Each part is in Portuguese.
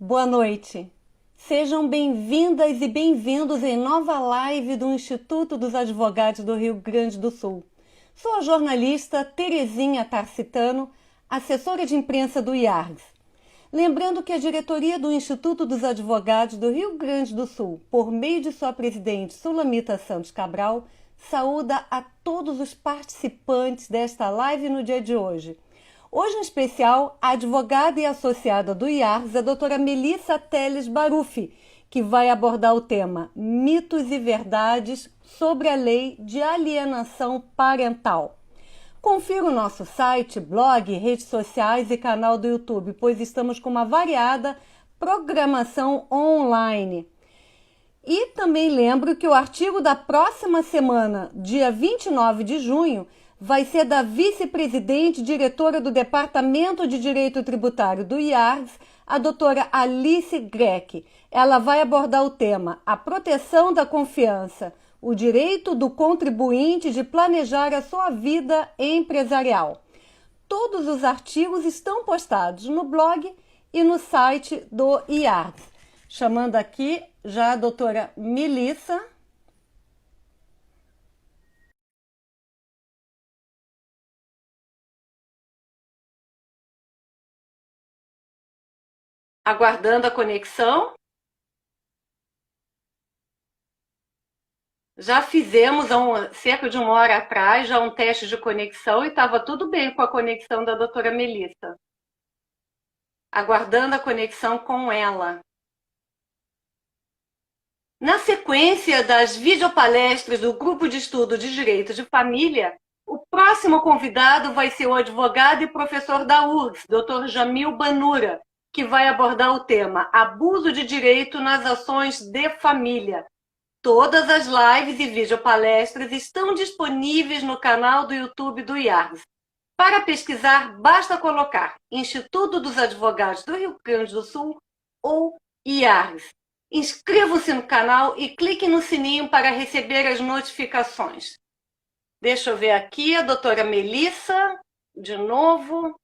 Boa noite. Sejam bem-vindas e bem-vindos em nova live do Instituto dos Advogados do Rio Grande do Sul. Sou a jornalista Terezinha Tarcitano, assessora de imprensa do IARGS. Lembrando que a diretoria do Instituto dos Advogados do Rio Grande do Sul, por meio de sua presidente Sulamita Santos Cabral, saúda a todos os participantes desta live no dia de hoje. Hoje, em especial, a advogada e associada do IARGS, a doutora Melissa Teles Baruffi, que vai abordar o tema Mitos e Verdades sobre a Lei de Alienação Parental. Confira o nosso site, blog, redes sociais e canal do YouTube, pois estamos com uma variada programação online. E também lembro que o artigo da próxima semana, dia 29 de junho, vai ser da vice-presidente diretora do Departamento de Direito Tributário do IARGS, a doutora Alice Greck. Ela vai abordar o tema A Proteção da Confiança, o direito do contribuinte de planejar a sua vida empresarial. Todos os artigos estão postados no blog e no site do IARGS. Chamando aqui já a doutora Melissa. Aguardando a conexão. Já fizemos cerca de uma hora atrás já um teste de conexão e estava tudo bem com a conexão da doutora Melissa. Aguardando a conexão com ela. Na sequência das videopalestras do Grupo de Estudo de Direito de Família, o próximo convidado vai ser o advogado e professor da URGS, Dr. Jamil Banura, que vai abordar o tema Abuso de Direito nas Ações de Família. Todas as lives e videopalestras estão disponíveis no canal do YouTube do IARGS. Para pesquisar, basta colocar Instituto dos Advogados do Rio Grande do Sul ou IARGS. Inscrevam-se no canal e cliquem no sininho para receber as notificações. Deixa eu ver aqui a doutora Melissa, de novo,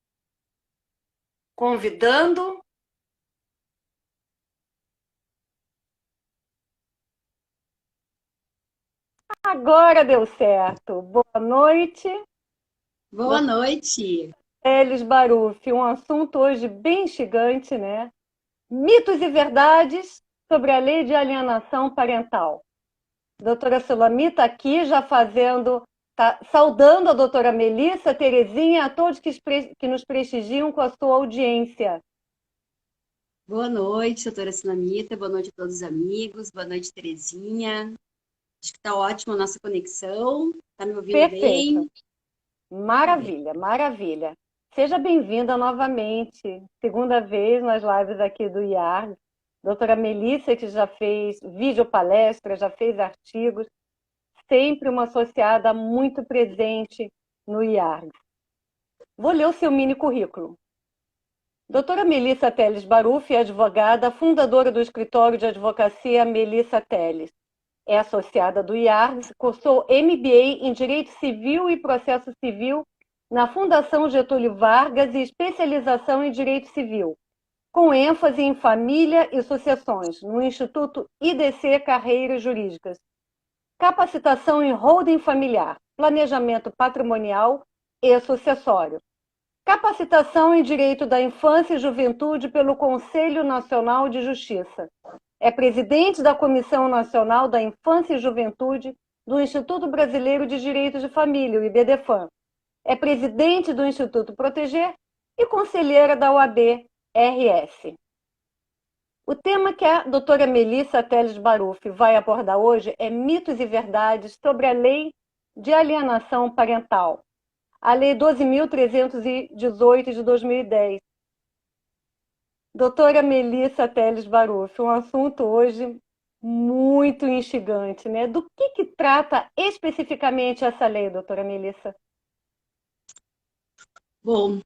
convidando. Agora deu certo. Boa noite. Boa noite. Teles Baruffi, um assunto hoje bem instigante, né? Mitos e verdades sobre a lei de alienação parental. Doutora Sulamita aqui já saudando a doutora Melissa, Terezinha, a todos que nos prestigiam com a sua audiência. Boa noite, doutora Sinamita. Boa noite a todos os amigos. Boa noite, Terezinha. Acho que está ótima a nossa conexão. Está me ouvindo Perfeito. bem? Maravilha, maravilha. Seja bem-vinda novamente. Segunda vez nas lives aqui do IARGS. Doutora Melissa, que já fez videopalestra, já fez artigos, sempre uma associada muito presente no IARGS. Vou ler o seu mini currículo. Doutora Melissa Teles Baruffi é advogada, fundadora do escritório de advocacia Melissa Teles. É associada do IARGS, cursou MBA em Direito Civil e Processo Civil na Fundação Getúlio Vargas e especialização em Direito Civil, com ênfase em família e sucessões, no Instituto IDC Carreiras Jurídicas. Capacitação em holding familiar, planejamento patrimonial e sucessório. Capacitação em Direito da Infância e Juventude pelo Conselho Nacional de Justiça. É presidente da Comissão Nacional da Infância e Juventude do Instituto Brasileiro de Direito de Família, o IBDFAM. É presidente do Instituto Proteger e conselheira da OAB-RS. O tema que a doutora Melissa Teles Baruffi vai abordar hoje é mitos e verdades sobre a Lei de Alienação Parental, a Lei 12.318 de 2010. Doutora Melissa Teles Baruffi, um assunto hoje muito instigante, né? Do que trata especificamente essa lei, doutora Melissa? Bom,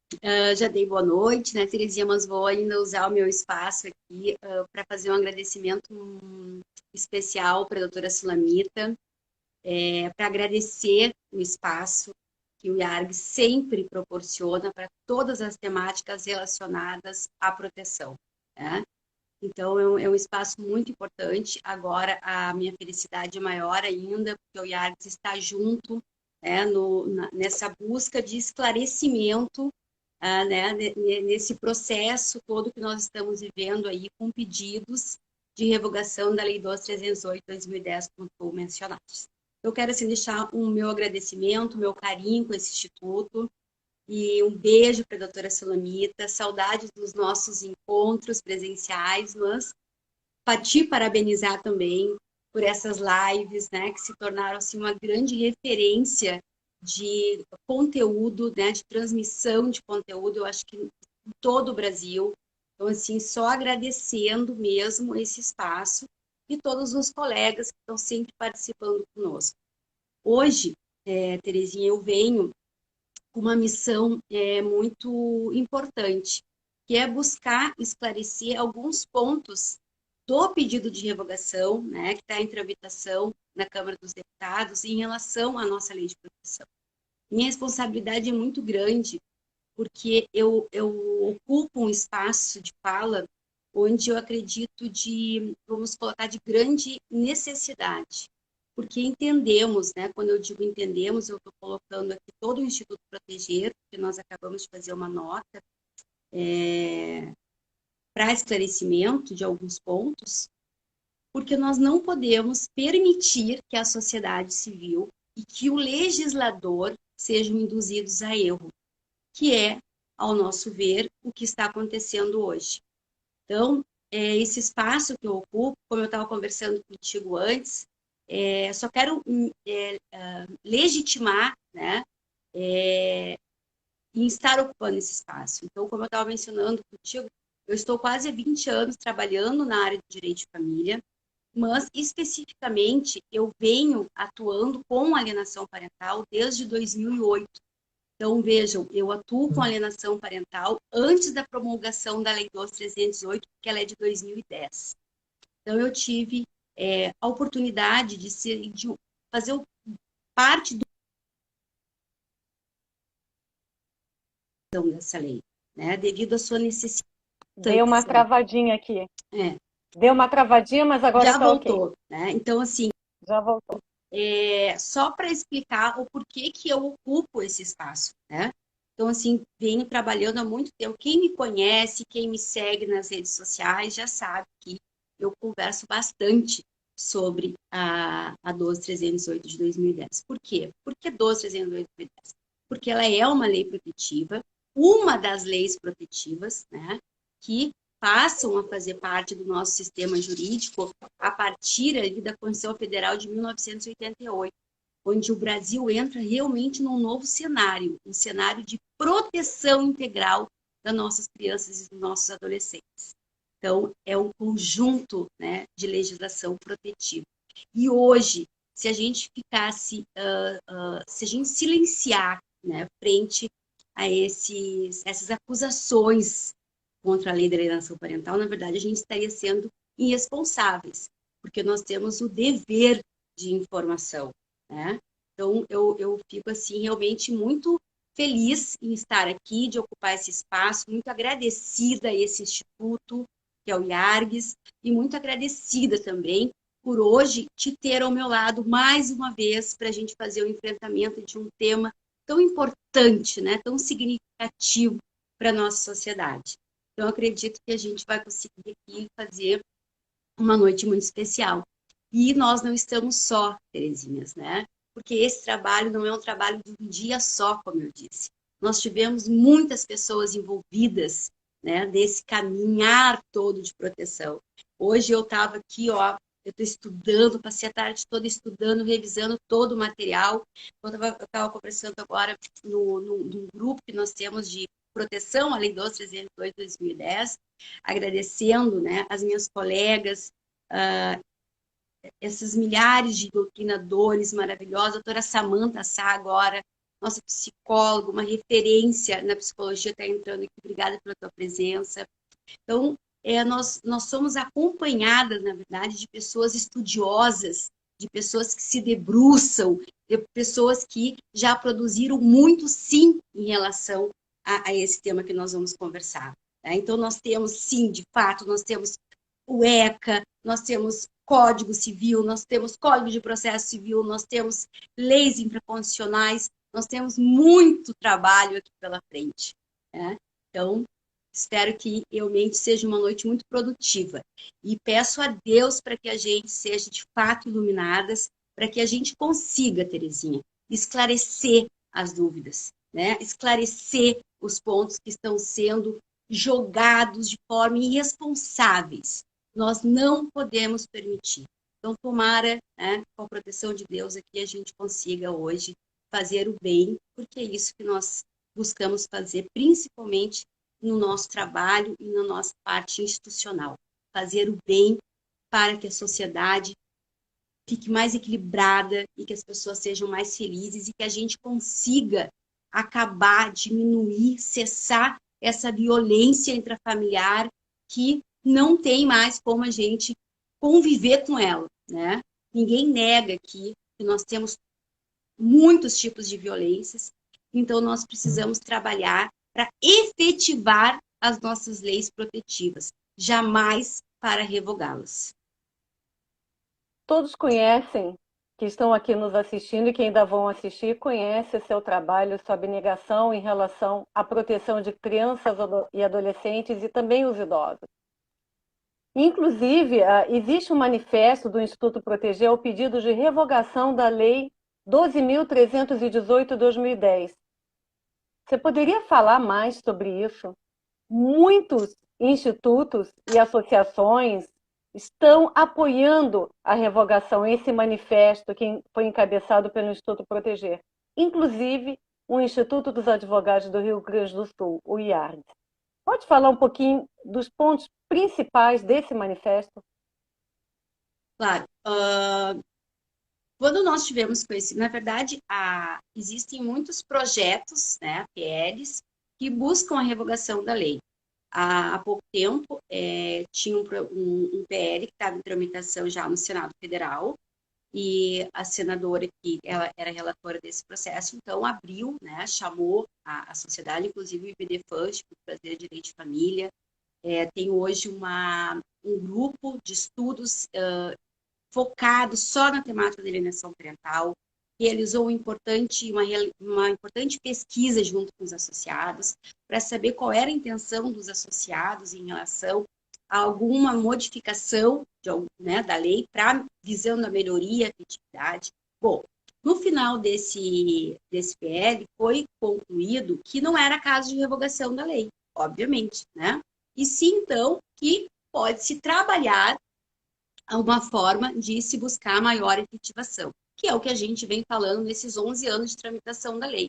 já dei boa noite, né, Terezinha, mas vou ainda usar o meu espaço aqui para fazer um agradecimento especial para a doutora Sulamita, para agradecer o espaço que o IARG sempre proporciona para todas as temáticas relacionadas à proteção, né? Então, é um espaço muito importante. Agora, a minha felicidade é maior ainda, porque o IARGS está junto, né, nessa busca de esclarecimento, né, nesse processo todo que nós estamos vivendo aí, com pedidos de revogação da Lei 12.308/2010, como tu mencionaste. Eu quero assim, deixar o meu agradecimento, o meu carinho com esse instituto, e um beijo para a doutora Sulamita, saudades dos nossos encontros presenciais, mas para te parabenizar também por essas lives, né, que se tornaram assim, uma grande referência de conteúdo, né, de transmissão de conteúdo, eu acho que em todo o Brasil. Então, assim, só agradecendo mesmo esse espaço e todos os colegas que estão sempre participando conosco. Hoje, Terezinha, eu venho uma missão muito importante, que é buscar esclarecer alguns pontos do pedido de revogação, né, que está em tramitação na Câmara dos Deputados em relação à nossa lei de proteção. Minha responsabilidade é muito grande, porque eu ocupo um espaço de fala onde eu acredito vamos colocar, de grande necessidade. Porque entendemos, né? Quando eu digo entendemos, eu estou colocando aqui todo o Instituto Proteger, que nós acabamos de fazer uma nota para esclarecimento de alguns pontos, porque nós não podemos permitir que a sociedade civil e que o legislador sejam induzidos a erro, que é, ao nosso ver, o que está acontecendo hoje. Então, esse espaço que eu ocupo, como eu estava conversando contigo antes, só quero legitimar, né, em estar ocupando esse espaço. Então, como eu estava mencionando contigo, eu estou quase há 20 anos trabalhando na área de direito de família, mas especificamente eu venho atuando com alienação parental desde 2008. Então, vejam, eu atuo com alienação parental antes da promulgação da Lei 12.308, que ela é de 2010. Então, eu tive a oportunidade de fazer parte dessa lei, né, devido à sua necessidade. Deu uma travadinha aqui. Deu uma travadinha, mas agora já tá voltou, ok. Né? Então, assim, já voltou. Só para explicar o porquê que eu ocupo esse espaço, né? Então, assim, venho trabalhando há muito tempo. Quem me conhece, quem me segue nas redes sociais, já sabe que eu converso bastante sobre a 12.308 de 2010. Por quê? Por que 12.308 de 2010? Porque ela é uma lei protetiva, uma das leis protetivas, né? Que passam a fazer parte do nosso sistema jurídico a partir ali da Constituição Federal de 1988, onde o Brasil entra realmente num novo cenário, um cenário de proteção integral das nossas crianças e dos nossos adolescentes. Então, é um conjunto, né, de legislação protetiva. E hoje, se a gente ficasse, se a gente silenciar, né, frente a essas acusações contra a lei da alienação parental, na verdade, a gente estaria sendo irresponsáveis, porque nós temos o dever de informação, né? Então, eu fico, assim, realmente muito feliz em estar aqui, de ocupar esse espaço, muito agradecida a esse instituto, que é o IARGS, e muito agradecida também por hoje te ter ao meu lado mais uma vez para a gente fazer o enfrentamento de um tema tão importante, né, tão significativo para a nossa sociedade. Então, eu acredito que a gente vai conseguir aqui fazer uma noite muito especial. E nós não estamos só, Terezinhas, né? Porque esse trabalho não é um trabalho de um dia só, como eu disse. Nós tivemos muitas pessoas envolvidas, né, desse caminhar todo de proteção. Hoje eu estava aqui, ó, eu estou estudando, passei a tarde toda estudando, revisando todo o material. Eu estava conversando agora num grupo que nós temos de proteção, a Lei 12.308 de 2010, agradecendo, né, as minhas colegas, esses milhares de doutrinadores maravilhosos, a doutora Samantha Sá agora, nossa psicóloga, uma referência na psicologia, está entrando aqui, obrigada pela tua presença. Então, nós somos acompanhadas, na verdade, de pessoas estudiosas, de pessoas que se debruçam, de pessoas que já produziram muito, sim, em relação a esse tema que nós vamos conversar. Tá? Então, nós temos, sim, de fato, nós temos o ECA, nós temos Código Civil, nós temos Código de Processo Civil, nós temos leis infraconstitucionais, nós temos muito trabalho aqui pela frente, né? Então, espero que realmente seja uma noite muito produtiva. E peço a Deus para que a gente seja de fato iluminadas, para que a gente consiga, Terezinha, esclarecer as dúvidas, né? Esclarecer os pontos que estão sendo jogados de forma irresponsáveis. Nós não podemos permitir. Então, tomara, né, com a proteção de Deus aqui, a gente consiga hoje fazer o bem, porque é isso que nós buscamos fazer, principalmente no nosso trabalho e na nossa parte institucional. Fazer o bem para que a sociedade fique mais equilibrada e que as pessoas sejam mais felizes e que a gente consiga acabar, diminuir, cessar essa violência intrafamiliar que não tem mais como a gente conviver com ela, né? Ninguém nega aqui que nós temos muitos tipos de violências, então nós precisamos trabalhar para efetivar as nossas leis protetivas, jamais para revogá-las. Todos conhecem, que estão aqui nos assistindo e que ainda vão assistir, conhecem seu trabalho, sua abnegação em relação à proteção de crianças e adolescentes e também os idosos. Inclusive, existe um manifesto do Instituto Proteger ao pedido de revogação da Lei 12.318 de 2010. Você poderia falar mais sobre isso? Muitos institutos e associações estão apoiando a revogação, esse manifesto que foi encabeçado pelo Instituto Proteger, inclusive o Instituto dos Advogados do Rio Grande do Sul, o IARD. Pode falar um pouquinho dos pontos principais desse manifesto? Claro. Quando nós tivemos conhecido, na verdade, existem muitos projetos, né, PLs, que buscam a revogação da lei. Há pouco tempo, tinha um PL que estava em tramitação já no Senado Federal, e a senadora que ela era relatora desse processo, então abriu, né, chamou a sociedade, inclusive o IBDFAN, Instituto Brasileiro de Direito de Família. Tem hoje um grupo de estudos focado só na temática da alienação parental, realizou uma importante pesquisa junto com os associados, para saber qual era a intenção dos associados em relação a alguma modificação da lei, visando a melhoria e a efetividade. Bom, no final desse PL, foi concluído que não era caso de revogação da lei, obviamente, né? E sim, então, que pode-se trabalhar uma forma de se buscar maior efetivação, que é o que a gente vem falando nesses 11 anos de tramitação da lei.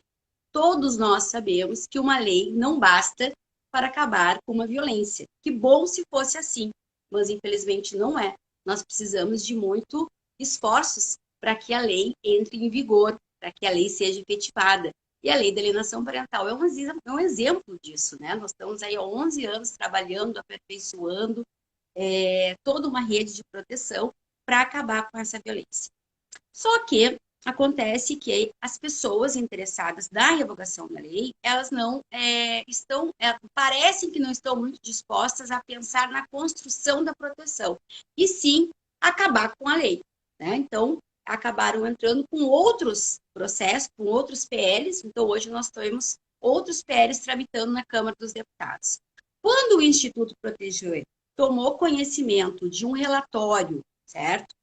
Todos nós sabemos que uma lei não basta para acabar com uma violência. Que bom se fosse assim, mas infelizmente não é. Nós precisamos de muito esforços para que a lei entre em vigor, para que a lei seja efetivada. E a lei da alienação parental é um exemplo disso, né? Nós estamos aí há 11 anos trabalhando, aperfeiçoando toda uma rede de proteção para acabar com essa violência. Só que acontece que as pessoas interessadas na revogação da lei, elas não parecem que não estão muito dispostas a pensar na construção da proteção, e sim acabar com a lei, né? Então, acabaram entrando com outros processos, com outros PLs, então hoje nós temos outros PLs tramitando na Câmara dos Deputados. Quando o Instituto Proteger tomou conhecimento de um relatório, certo?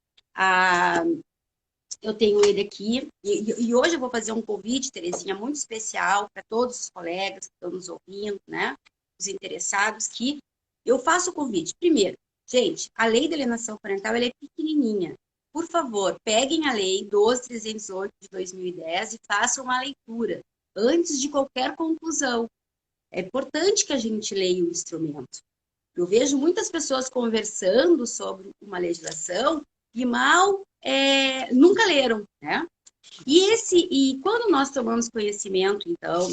Eu tenho ele aqui, e hoje eu vou fazer um convite, Terezinha, muito especial para todos os colegas que estão nos ouvindo, né? Os interessados, que eu faço o convite. Primeiro, gente, a lei da alienação parental ela é pequenininha. Por favor, peguem a lei 12.308 de 2010 e façam uma leitura antes de qualquer conclusão. É importante que a gente leia o instrumento. Eu vejo muitas pessoas conversando sobre uma legislação e nunca leram, né? E quando nós tomamos conhecimento, então,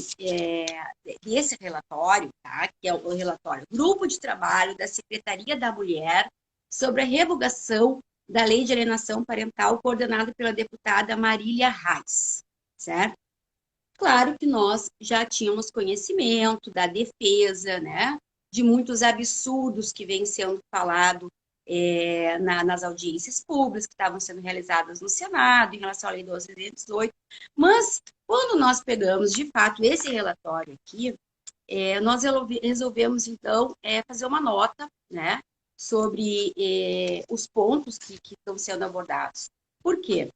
desse relatório, tá? Que é o relatório Grupo de Trabalho da Secretaria da Mulher sobre a revogação da Lei de Alienação Parental, coordenado pela deputada Marília Reis, certo? Claro que nós já tínhamos conhecimento da defesa, né? De muitos absurdos que vem sendo falado nas audiências públicas que estavam sendo realizadas no Senado em relação à Lei 12.318. Mas, quando nós pegamos, de fato, esse relatório aqui, nós resolvemos, então, fazer uma nota, né, sobre os pontos que estão sendo abordados. Por quê?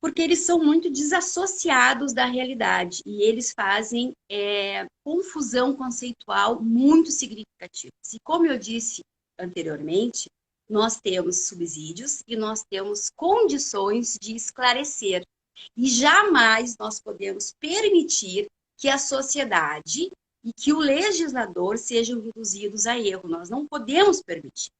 Porque eles são muito desassociados da realidade e eles fazem confusão conceitual muito significativa. E como eu disse anteriormente, nós temos subsídios e nós temos condições de esclarecer. E jamais nós podemos permitir que a sociedade e que o legislador sejam reduzidos a erro. Nós não podemos permitir.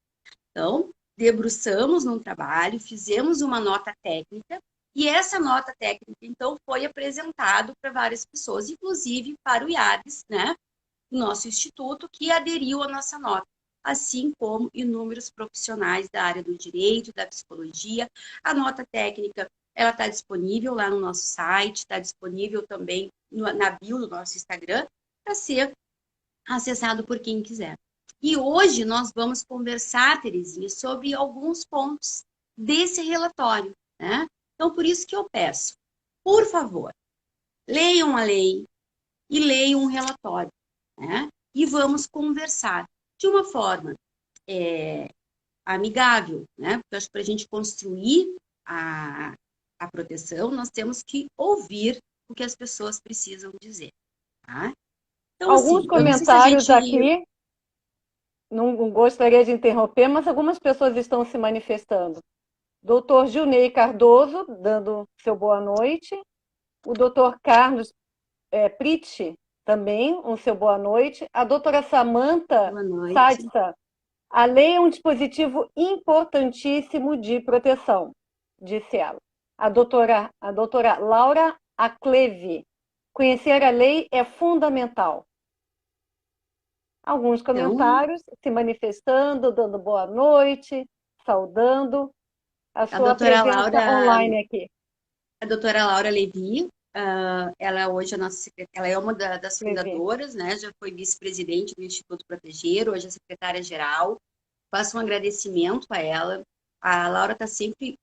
Então, debruçamos num trabalho, fizemos uma nota técnica, e essa nota técnica, então, foi apresentado para várias pessoas, inclusive para o IARES, né, o nosso instituto, que aderiu à nossa nota, assim como inúmeros profissionais da área do direito, da psicologia. A nota técnica, ela está disponível lá no nosso site, está disponível também na bio do nosso Instagram, para ser acessado por quem quiser. E hoje nós vamos conversar, Terezinha, sobre alguns pontos desse relatório, né? Então, por isso que eu peço, por favor, leiam a lei e leiam um relatório, né? E vamos conversar de uma forma amigável, né? Porque eu acho que para a gente construir a proteção, nós temos que ouvir o que as pessoas precisam dizer, tá? Então, Alguns assim, eu não sei se a comentários gente... aqui, não gostaria de interromper, mas algumas pessoas estão se manifestando. Doutor Gilney Cardoso, dando seu boa noite. O doutor Carlos Pritch, também, um seu boa noite. A doutora Samantha Boa noite. Sadsa, a lei é um dispositivo importantíssimo de proteção, disse ela. A doutora Laura Acleve, conhecer a lei é fundamental. Alguns Então, comentários se manifestando, dando boa noite, saudando a a sua doutora presença Laura, online aqui. a doutora Laura Levi, ela hoje é nossa secretária, ela é uma das Levi. fundadoras, né? Já foi vice-presidente do Instituto Proteger, hoje é secretária-geral. Faço um agradecimento a ela. A Laura está sempre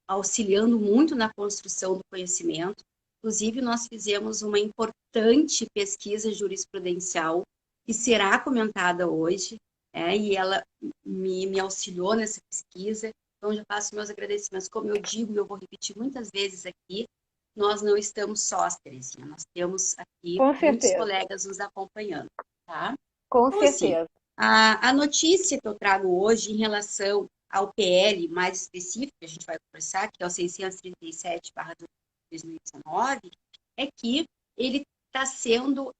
auxiliando muito na construção do conhecimento. Inclusive, nós fizemos uma importante pesquisa jurisprudencial que será comentada hoje, e ela me auxiliou nessa pesquisa. Então, já faço meus agradecimentos. Como eu digo, eu vou repetir muitas vezes aqui, nós não estamos sós, Terezinha. Nós temos aqui Com muitos certeza, colegas nos acompanhando, tá? com Então, assim, certeza. a notícia que eu trago hoje em relação ao PL mais específico, que a gente vai conversar, que é o 637/2019, é que ele está sendo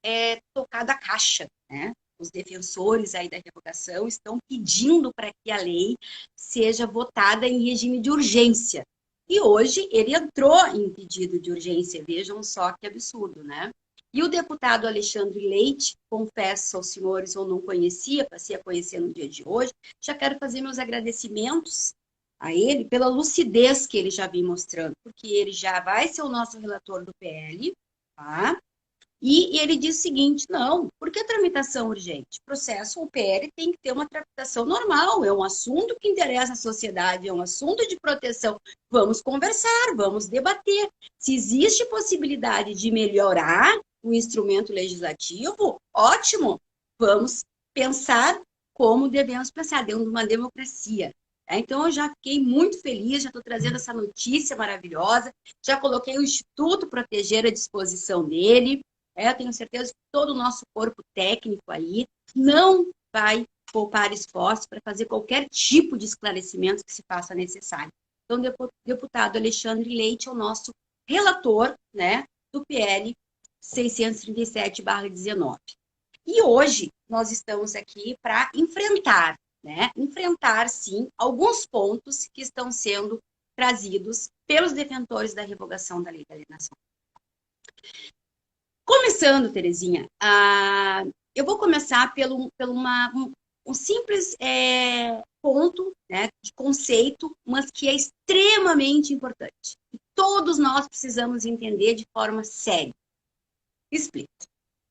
tocado a caixa, né? Os defensores aí da revogação estão pedindo para que a lei seja votada em regime de urgência. E hoje ele entrou em pedido de urgência, vejam só que absurdo, né? E o deputado Alexandre Leite, confesso aos senhores, eu não conhecia, passei a conhecer no dia de hoje, já quero fazer meus agradecimentos a ele pela lucidez que ele já vem mostrando, porque ele já vai ser o nosso relator do PL, tá? E ele diz o seguinte, não, por que tramitação urgente? Processo, o PL tem que ter uma tramitação normal, é um assunto que interessa à sociedade, é um assunto de proteção. Vamos conversar, vamos debater. Se existe possibilidade de melhorar o instrumento legislativo, ótimo, vamos pensar como devemos pensar dentro de uma democracia. Então, eu já fiquei muito feliz, já estou trazendo essa notícia maravilhosa, já coloquei o Instituto Proteger à disposição dele, eu tenho certeza que todo o nosso corpo técnico aí não vai poupar esforço para fazer qualquer tipo de esclarecimento que se faça necessário. Então, o deputado Alexandre Leite é o nosso relator, né, do PL 637/19. E hoje nós estamos aqui para enfrentar, sim, alguns pontos que estão sendo trazidos pelos detentores da revogação da lei da alienação. Começando, Terezinha, eu vou começar pelo um simples ponto, né, de conceito, mas que é extremamente importante. E todos nós precisamos entender de forma séria. Explico.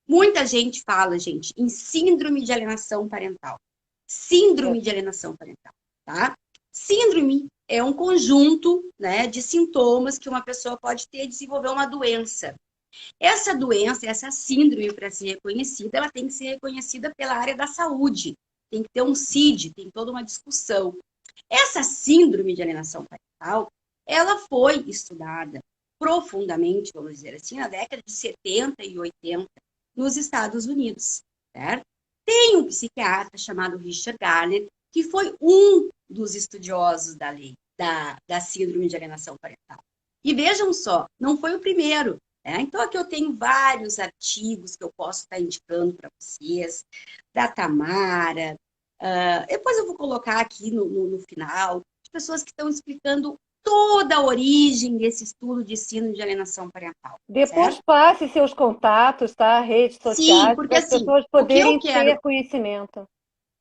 Muita gente fala, gente, em síndrome de alienação parental. Síndrome de alienação parental. tá? Síndrome é um conjunto, né, de sintomas que uma pessoa pode ter e desenvolver uma doença. Essa doença, essa síndrome, para ser reconhecida, ela tem que ser reconhecida pela área da saúde. Tem que ter um CID, tem toda uma discussão. Essa síndrome de alienação parental, ela foi estudada profundamente, vamos dizer assim, na década de 70 e 80, nos Estados Unidos, certo? Tem um psiquiatra chamado Richard Gardner, que foi um dos estudiosos da lei, da síndrome de alienação parental. E vejam só, não foi o primeiro. Então, aqui eu tenho vários artigos que eu posso estar indicando para vocês, da Tamara, depois eu vou colocar aqui no final, de pessoas que estão explicando toda a origem desse estudo de síndrome de alienação parental. Depois Certo? passe seus contatos, tá? Redes Sim, sociais, porque para as assim, pessoas poderem ter conhecimento.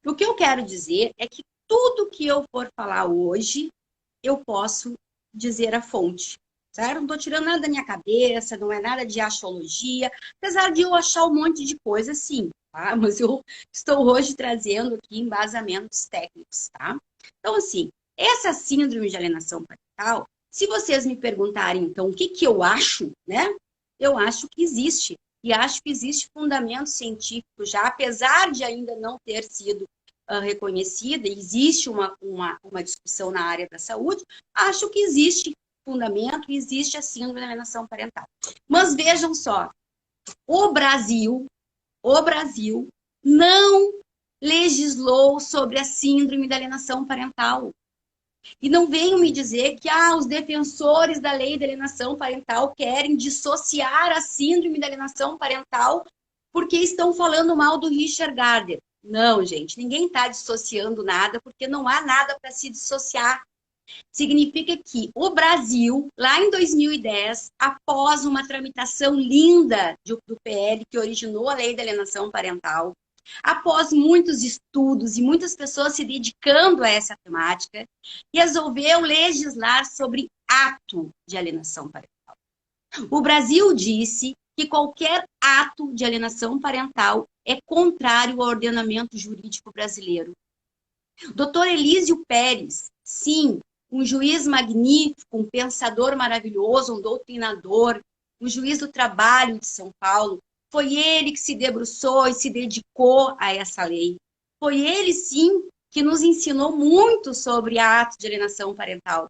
o que eu quero dizer é que tudo que eu for falar hoje, eu posso dizer a fonte. Certo? Não estou tirando nada da minha cabeça, não é nada de astrologia, apesar de eu achar um monte de coisa, sim, tá? Mas eu estou hoje trazendo aqui embasamentos técnicos, tá? Então, assim, essa síndrome de alienação parental, se vocês me perguntarem, então, o que que eu acho, né? Eu acho que existe. E acho que existe fundamento científico já, apesar de ainda não ter sido reconhecida, existe uma discussão na área da saúde, acho que existe fundamento e existe a síndrome de alienação parental. Mas vejam só, o Brasil não legislou sobre a síndrome da alienação parental. E não venham me dizer que os defensores da lei da alienação parental querem dissociar a síndrome da alienação parental porque estão falando mal do Richard Gardner. Não, gente, ninguém está dissociando nada porque não há nada para se dissociar. Significa que o Brasil, lá em 2010, após uma tramitação linda do PL que originou a lei da alienação parental, após muitos estudos e muitas pessoas se dedicando a essa temática, resolveu legislar sobre ato de alienação parental. O Brasil disse que qualquer ato de alienação parental é contrário ao ordenamento jurídico brasileiro. Dr. Elísio Pérez, sim, um juiz magnífico, um pensador maravilhoso, um doutrinador, um juiz do trabalho de São Paulo, foi ele que se debruçou e se dedicou a essa lei. Foi ele, sim, que nos ensinou muito sobre ato de alienação parental.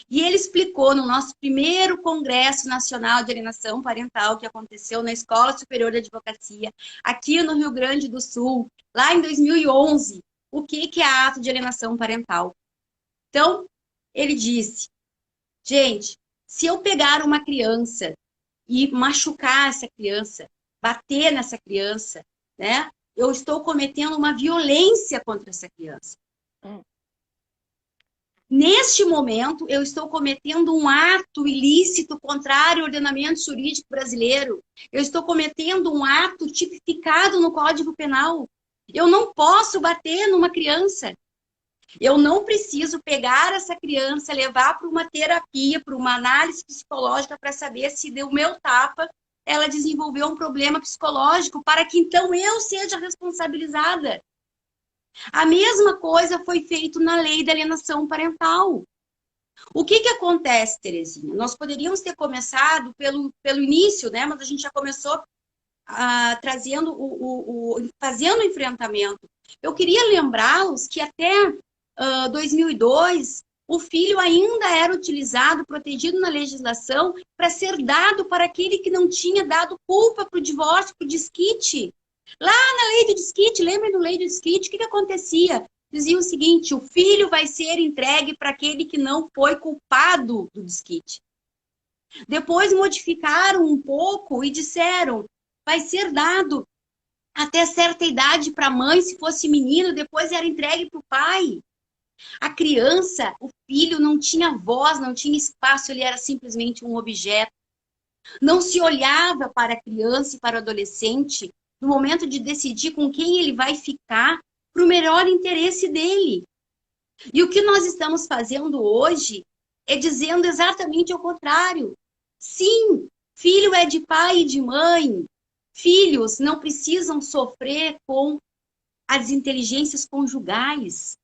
E ele explicou no nosso primeiro Congresso Nacional de Alienação Parental, que aconteceu na Escola Superior de Advocacia, aqui no Rio Grande do Sul, lá em 2011, o que é ato de alienação parental. Então, ele disse, gente, se eu pegar uma criança e machucar essa criança, bater nessa criança, né, eu estou cometendo uma violência contra essa criança. Neste momento, eu estou cometendo um ato ilícito contrário ao ordenamento jurídico brasileiro. Eu estou cometendo um ato tipificado no Código Penal. Eu não posso bater numa criança. Eu não preciso pegar essa criança, levar para uma terapia, para uma análise psicológica para saber se deu meu tapa, ela desenvolveu um problema psicológico, para que então eu seja responsabilizada. A mesma coisa foi feito na lei da alienação parental. O que acontece, Terezinha? Nós poderíamos ter começado pelo início, né? Mas a gente já começou trazendo fazendo o enfrentamento. Eu queria lembrá-los que até 2002, o filho ainda era utilizado, protegido na legislação, para ser dado para aquele que não tinha dado culpa para o divórcio, para o desquite. Lá na lei do desquite, lembra do lei do desquite? O que acontecia? Dizia o seguinte, o filho vai ser entregue para aquele que não foi culpado do desquite. Depois modificaram um pouco e disseram, vai ser dado até certa idade para a mãe, se fosse menino, depois era entregue para o pai. A criança, o filho, não tinha voz, não tinha espaço, ele era simplesmente um objeto. Não se olhava para a criança e para o adolescente no momento de decidir com quem ele vai ficar para o melhor interesse dele. E o que nós estamos fazendo hoje é dizendo exatamente o contrário. Sim, filho é de pai e de mãe. Filhos não precisam sofrer com as inteligências conjugais.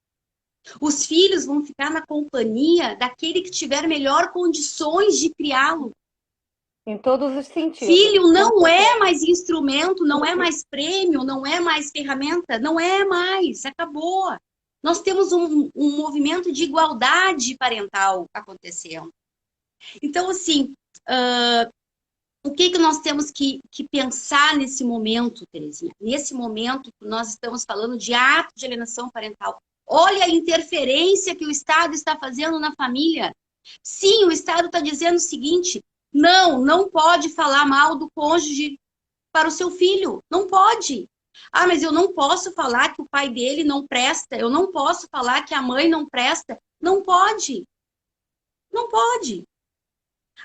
Os filhos vão ficar na companhia daquele que tiver melhor condições de criá-lo. Em todos os sentidos. Filho não é mais instrumento, não é mais prêmio, não é mais ferramenta, não é mais, acabou. Nós temos um movimento de igualdade parental acontecendo. Então, assim, o que nós temos que pensar nesse momento, Terezinha? Nesse momento, nós estamos falando de ato de alienação parental. Olha a interferência que o Estado está fazendo na família. Sim, o Estado está dizendo o seguinte: não pode falar mal do cônjuge para o seu filho. Não pode. Ah, mas eu não posso falar que o pai dele não presta. Eu não posso falar que a mãe não presta. Não pode. Não pode.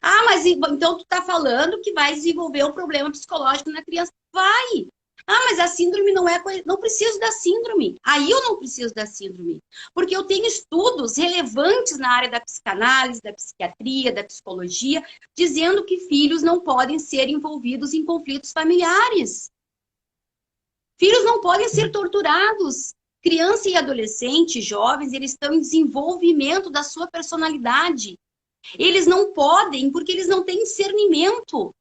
Ah, mas então tu tá falando que vai desenvolver um problema psicológico na criança. Vai. Ah, mas a síndrome não é coisa. Não preciso da síndrome. Aí eu não preciso da síndrome. Porque eu tenho estudos relevantes na área da psicanálise, da psiquiatria, da psicologia, dizendo que filhos não podem ser envolvidos em conflitos familiares. Filhos não podem ser torturados. Criança e adolescente, jovens, eles estão em desenvolvimento da sua personalidade. Eles não podem, porque eles não têm discernimento.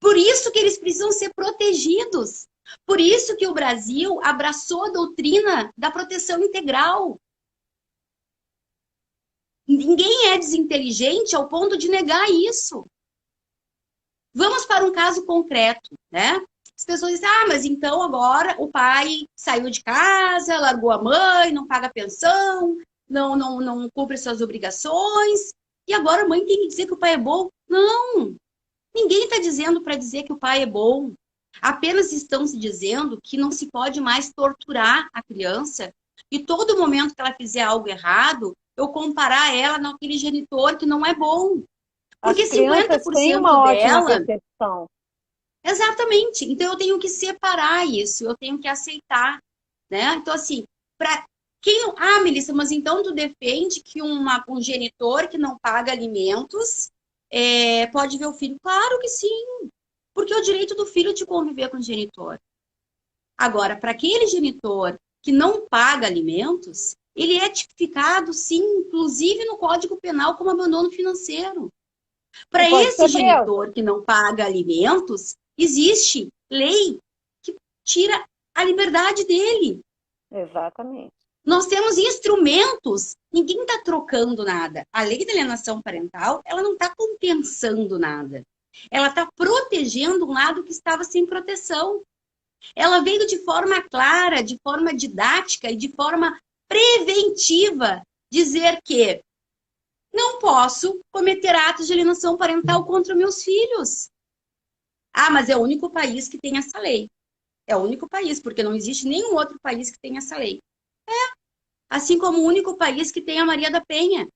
Por isso que eles precisam ser protegidos. Por isso que o Brasil abraçou a doutrina da proteção integral. Ninguém é desinteligente ao ponto de negar isso. Vamos para um caso concreto, né? As pessoas dizem, ah, mas então agora o pai saiu de casa, largou a mãe, não paga pensão, não cumpre suas obrigações, e agora a mãe tem que dizer que o pai é bom. Não! Ninguém está dizendo para dizer que o pai é bom. Apenas estão se dizendo que não se pode mais torturar a criança e todo momento que ela fizer algo errado, eu comparar ela naquele genitor que não é bom. Porque as crianças 50% têm uma ótima dela... percepção. Exatamente. Então eu tenho que separar isso, eu tenho que aceitar, né? Então assim, para quem... Ah, Melissa, mas então tu defende que um genitor que não paga alimentos pode ver o filho? Claro que sim, porque é o direito do filho de conviver com o genitor. Agora, para aquele genitor que não paga alimentos, ele é tipificado, sim, inclusive no Código Penal como abandono financeiro. Para esse genitor que não paga alimentos, existe lei que tira a liberdade dele. Exatamente. Nós temos instrumentos, ninguém está trocando nada. A lei da alienação parental, ela não está compensando nada. Ela está protegendo um lado que estava sem proteção. Ela veio de forma clara, de forma didática e de forma preventiva dizer que não posso cometer atos de alienação parental contra meus filhos. Ah, mas é o único país que tem essa lei. É o único país, porque não existe nenhum outro país que tenha essa lei. Assim como o único país que tem a Maria da Penha.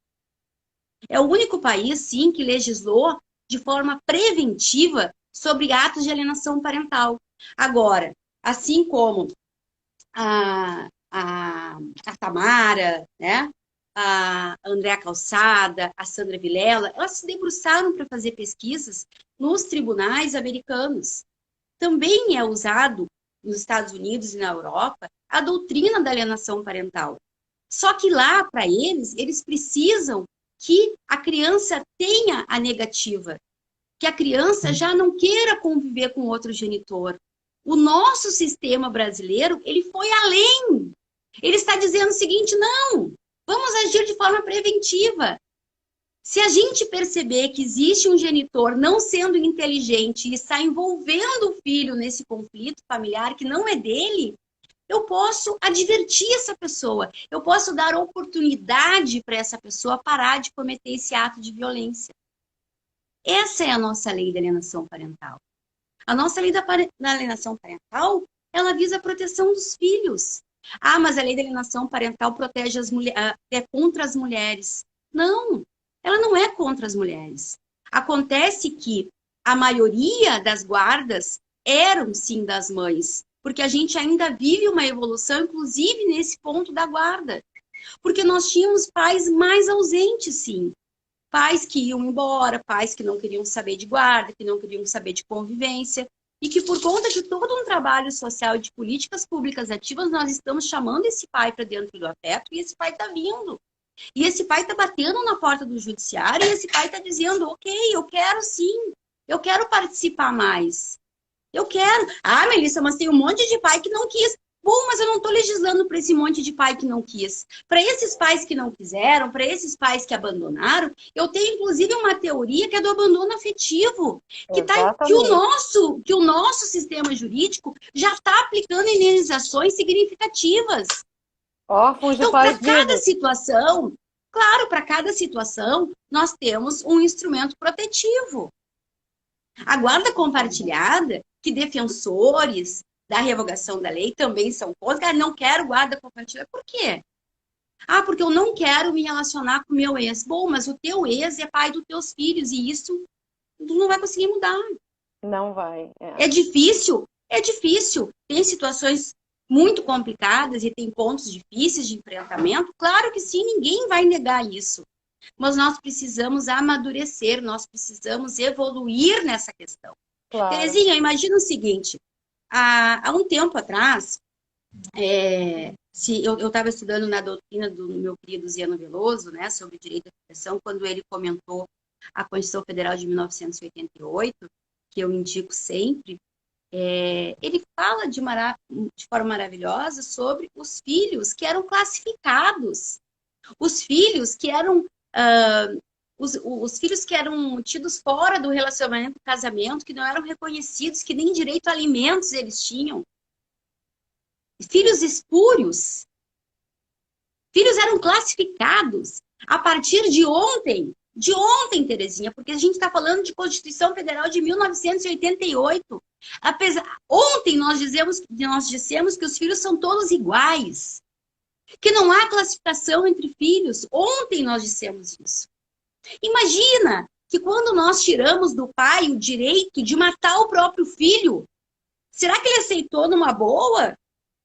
É o único país, sim, que legislou de forma preventiva sobre atos de alienação parental. Agora, assim como a Tamara, né? A Andréa Calçada, a Sandra Vilela, elas se debruçaram para fazer pesquisas nos tribunais americanos. Também é usado nos Estados Unidos e na Europa a doutrina da alienação parental. Só que lá, para eles precisam que a criança tenha a negativa, que a criança já não queira conviver com outro genitor. O nosso sistema brasileiro, ele foi além. Ele está dizendo o seguinte, não, vamos agir de forma preventiva. Se a gente perceber que existe um genitor não sendo inteligente e está envolvendo o filho nesse conflito familiar que não é dele, eu posso advertir essa pessoa. Eu posso dar oportunidade para essa pessoa parar de cometer esse ato de violência. Essa é a nossa lei da alienação parental. A nossa lei da alienação parental, ela visa a proteção dos filhos. Ah, mas a lei da alienação parental protege as mulheres, é contra as mulheres. Não, ela não é contra as mulheres. Acontece que a maioria das guardas eram, sim, das mães. Porque a gente ainda vive uma evolução, inclusive nesse ponto da guarda. Porque nós tínhamos pais mais ausentes, sim. Pais que iam embora, pais que não queriam saber de guarda, que não queriam saber de convivência. e que por conta de todo um trabalho social e de políticas públicas ativas, nós estamos chamando esse pai para dentro do afeto e esse pai está vindo. E esse pai está batendo na porta do judiciário e esse pai está dizendo, ok, eu quero sim, eu quero participar mais. Eu quero. Ah, Melissa, mas tem um monte de pai que não quis. Bom, mas eu não estou legislando para esse monte de pai que não quis. Para esses pais que não quiseram, para esses pais que abandonaram, eu tenho inclusive uma teoria que é do abandono afetivo, que o nosso sistema jurídico já está aplicando indenizações significativas. Órfãos de Então, pais para cada vivos. situação, claro, para cada situação, nós temos um instrumento protetivo. A guarda compartilhada, que defensores da revogação da lei também são contra, não quero guarda compartilhada. Por quê? Ah, porque eu não quero me relacionar com o meu ex. Bom, mas o teu ex é pai dos teus filhos e isso tu não vai conseguir mudar. Não vai. É difícil? É difícil. Tem situações muito complicadas e tem pontos difíceis de enfrentamento. Claro que sim, ninguém vai negar isso. Mas nós precisamos amadurecer, nós precisamos evoluir nessa questão. Claro. Terezinha, imagina o seguinte, há um tempo atrás, eu estava estudando na doutrina do meu querido Ziano Veloso, né, sobre direito à proteção, quando ele comentou a Constituição Federal de 1988, que eu indico sempre, ele fala de forma maravilhosa sobre os filhos que eram classificados, os filhos que eram os filhos que eram tidos fora do relacionamento do casamento, que não eram reconhecidos, que nem direito a alimentos eles tinham. Filhos espúrios. Filhos eram classificados a partir de ontem, Terezinha, porque a gente está falando de Constituição Federal de 1988. Ontem nós dissemos que os filhos são todos iguais, que não há classificação entre filhos. Ontem nós dissemos isso. Imagina que quando nós tiramos do pai o direito de matar o próprio filho, será que ele aceitou numa boa?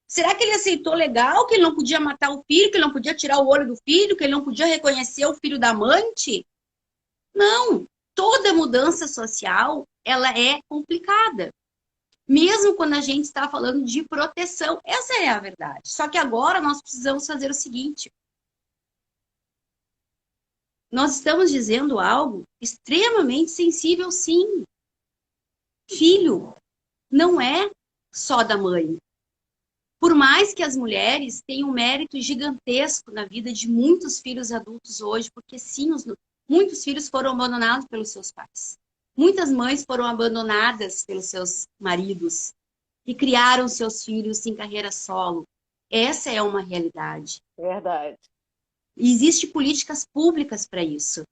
Será que ele aceitou legal, que ele não podia matar o filho, que ele não podia tirar o olho do filho, que ele não podia reconhecer o filho da amante? Não. Toda mudança social, ela é complicada. Mesmo quando a gente está falando de proteção. Essa é a verdade. Só que agora nós precisamos fazer o seguinte. Nós estamos dizendo algo extremamente sensível, sim. Filho não é só da mãe. Por mais que as mulheres tenham um mérito gigantesco na vida de muitos filhos adultos hoje, porque sim, muitos filhos foram abandonados pelos seus pais. Muitas mães foram abandonadas pelos seus maridos e criaram seus filhos em carreira solo. Essa é uma realidade. Verdade. E existem políticas públicas para isso.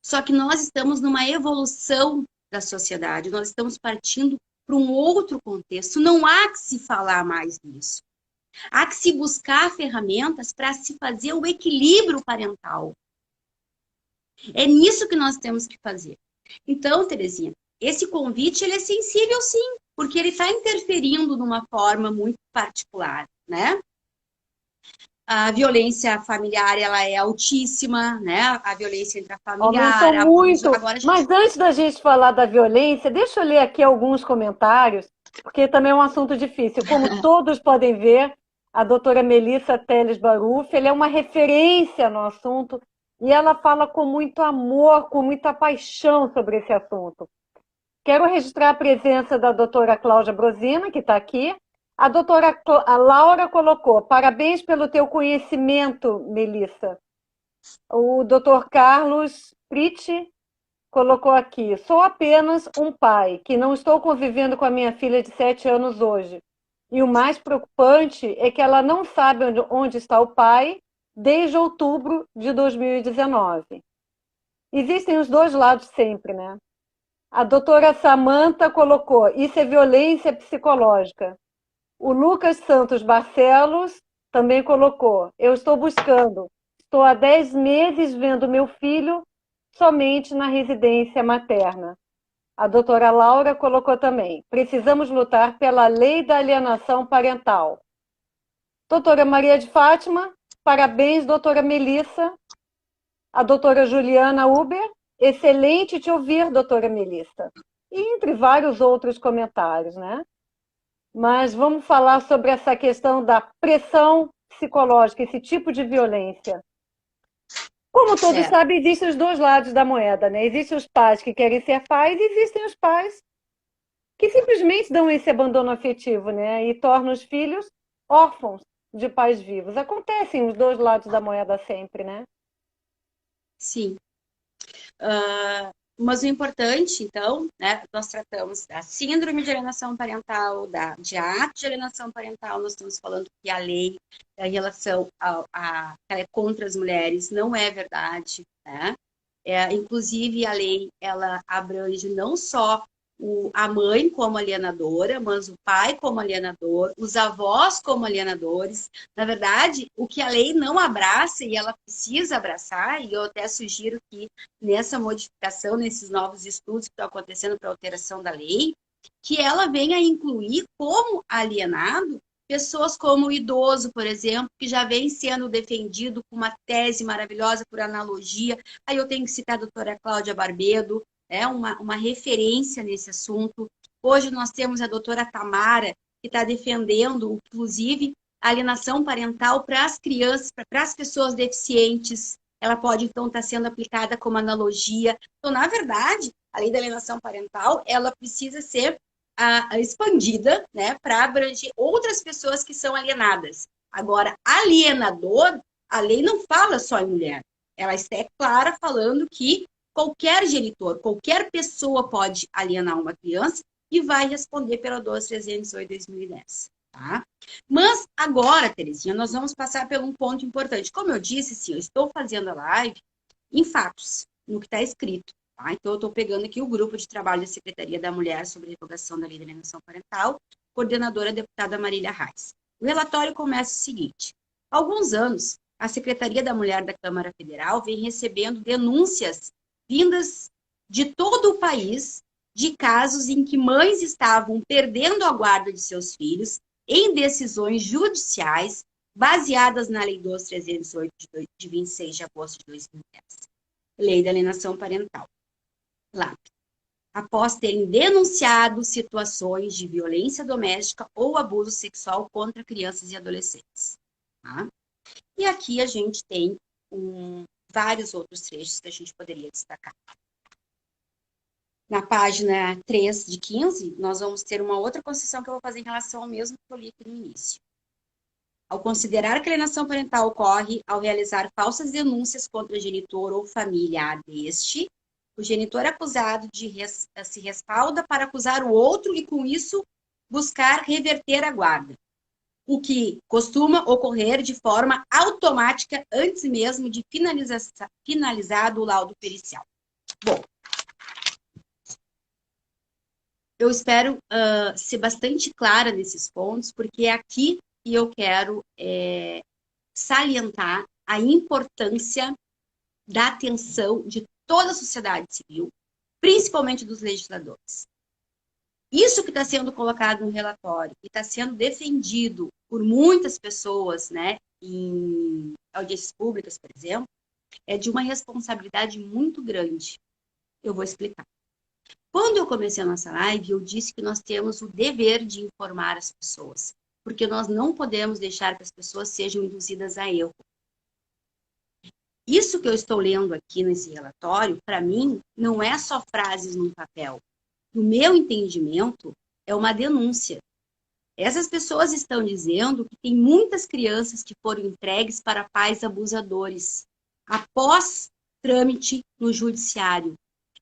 Só que nós estamos numa evolução da sociedade, nós estamos partindo para um outro contexto. Não há que se falar mais nisso. Há que se buscar ferramentas para se fazer o equilíbrio parental. É nisso que nós temos que fazer. Então, Terezinha, esse convite ele é sensível sim, porque ele está interferindo de uma forma muito particular, né? A violência familiar, ela é altíssima, né? A violência intrafamiliar. Aumentou muito. Mas antes da gente falar da violência, deixa eu ler aqui alguns comentários, porque também é um assunto difícil. Como todos podem ver, a doutora Melissa Teles Baruf, ela é uma referência no assunto e ela fala com muito amor, com muita paixão sobre esse assunto. Quero registrar a presença da doutora Cláudia Brosina, que está aqui. A doutora Laura colocou, parabéns pelo teu conhecimento, Melissa. O doutor Carlos Priti colocou aqui, sou apenas um pai, que não estou convivendo com a minha filha de 7 anos hoje. E o mais preocupante é que ela não sabe onde está o pai desde outubro de 2019. Existem os dois lados sempre, né? A doutora Samanta colocou, isso é violência psicológica. O Lucas Santos Barcelos também colocou, eu estou buscando, estou há 10 meses vendo meu filho somente na residência materna. A doutora Laura colocou também, precisamos lutar pela lei da alienação parental. Doutora Maria de Fátima, parabéns, doutora Melissa. A doutora Juliana Uber, excelente te ouvir, doutora Melissa. e entre vários outros comentários, né? Mas vamos falar sobre essa questão da pressão psicológica, esse tipo de violência. Como todos É, sabem, existem os dois lados da moeda, né? Existem os pais que querem ser pais e existem os pais que simplesmente dão esse abandono afetivo, né? E tornam os filhos órfãos de pais vivos. Acontecem os dois lados da moeda sempre, né? sim. Mas o importante, então, né, nós tratamos da síndrome de alienação parental, de ato de alienação parental, nós estamos falando que a lei em relação ela é contra as mulheres não é verdade, né? Inclusive, a lei, ela abrange não só a mãe como alienadora, mas o pai como alienador, os avós como alienadores. Na verdade, o que a lei não abraça e ela precisa abraçar, e eu até sugiro que nessa modificação, nesses novos estudos que estão acontecendo para alteração da lei, que ela venha incluir como alienado pessoas como o idoso, por exemplo, que já vem sendo defendido com uma tese maravilhosa por analogia. Aí eu tenho que citar a doutora Cláudia Barbedo, uma referência nesse assunto. Hoje nós temos a doutora Tamara, que está defendendo, inclusive, a alienação parental para as crianças, para as pessoas deficientes. Ela pode, então, estar sendo aplicada como analogia. Então, na verdade, a lei da alienação parental, ela precisa ser expandida, né, para abranger outras pessoas que são alienadas. Agora, alienador, a lei não fala só em mulher. Ela está clara falando que qualquer genitor, qualquer pessoa pode alienar uma criança e vai responder pela 12.308/2010. Tá? Mas agora, Terezinha, nós vamos passar por um ponto importante. Como eu disse, sim, eu estou fazendo a live em fatos, no que está escrito. Tá? Então, eu estou pegando aqui o grupo de trabalho da Secretaria da Mulher sobre a revogação da lei da alienação parental, coordenadora deputada Marília Reis. O relatório começa o seguinte: há alguns anos, a Secretaria da Mulher da Câmara Federal vem recebendo denúncias vindas de todo o país de casos em que mães estavam perdendo a guarda de seus filhos em decisões judiciais baseadas na Lei 12.308 de 26 de agosto de 2010. Lei da alienação parental. Lá. Após terem denunciado situações de violência doméstica ou abuso sexual contra crianças e adolescentes. Tá? E aqui a gente tem vários outros trechos que a gente poderia destacar. Na página 3 de 15, nós vamos ter uma outra concessão que eu vou fazer em relação ao mesmo que eu li aqui no início. Ao considerar que a alienação parental ocorre ao realizar falsas denúncias contra genitor ou familiar deste, o genitor acusado se respalda para acusar o outro e, com isso, buscar reverter a guarda, o que costuma ocorrer de forma automática antes mesmo de finalizado o laudo pericial. Bom, eu espero ser bastante clara nesses pontos, porque é aqui que eu quero salientar a importância da atenção de toda a sociedade civil, principalmente dos legisladores. Isso que está sendo colocado no relatório e está sendo defendido por muitas pessoas, né, em audiências públicas, por exemplo, é de uma responsabilidade muito grande. Eu vou explicar. Quando eu comecei a nossa live, eu disse que nós temos o dever de informar as pessoas, porque nós não podemos deixar que as pessoas sejam induzidas a erro. Isso que eu estou lendo aqui nesse relatório, para mim, não é só frases num papel. No meu entendimento, é uma denúncia. Essas pessoas estão dizendo que tem muitas crianças que foram entregues para pais abusadores após trâmite no judiciário,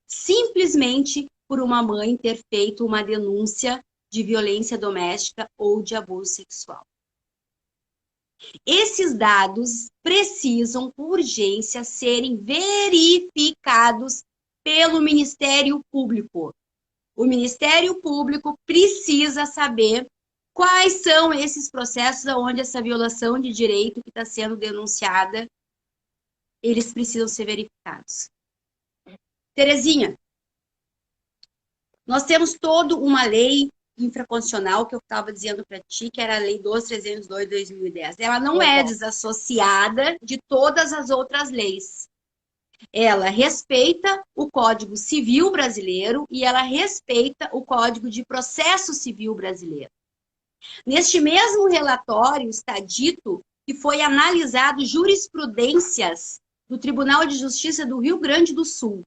simplesmente por uma mãe ter feito uma denúncia de violência doméstica ou de abuso sexual. Esses dados precisam, por urgência, serem verificados pelo Ministério Público. O Ministério Público precisa saber quais são esses processos onde essa violação de direito que está sendo denunciada, eles precisam ser verificados. Terezinha, nós temos toda uma lei infraconstitucional que eu estava dizendo para ti, que era a Lei 12.302 de 2010. Ela não é desassociada de todas as outras leis. Ela respeita o Código Civil brasileiro e ela respeita o Código de Processo Civil brasileiro. Neste mesmo relatório está dito que foi analisado jurisprudências do Tribunal de Justiça do Rio Grande do Sul,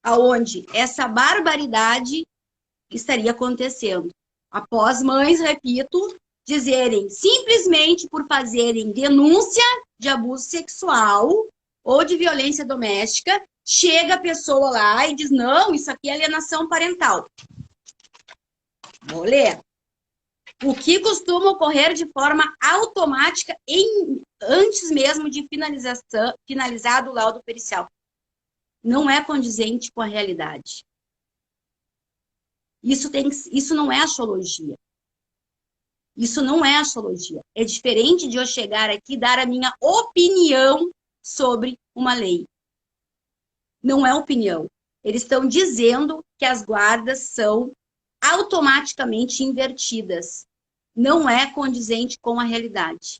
aonde essa barbaridade estaria acontecendo. Após mães, repito, dizerem simplesmente por fazerem denúncia de abuso sexual ou de violência doméstica, chega a pessoa lá e diz, não, isso aqui é alienação parental. Vou ler. O que costuma ocorrer de forma automática antes mesmo de finalizado o laudo pericial. Não é condizente com a realidade. Isso não é axiologia. Isso não é axiologia. É diferente de eu chegar aqui e dar a minha opinião sobre uma lei. Não é opinião. Eles estão dizendo que as guardas são automaticamente invertidas. Não é condizente com a realidade.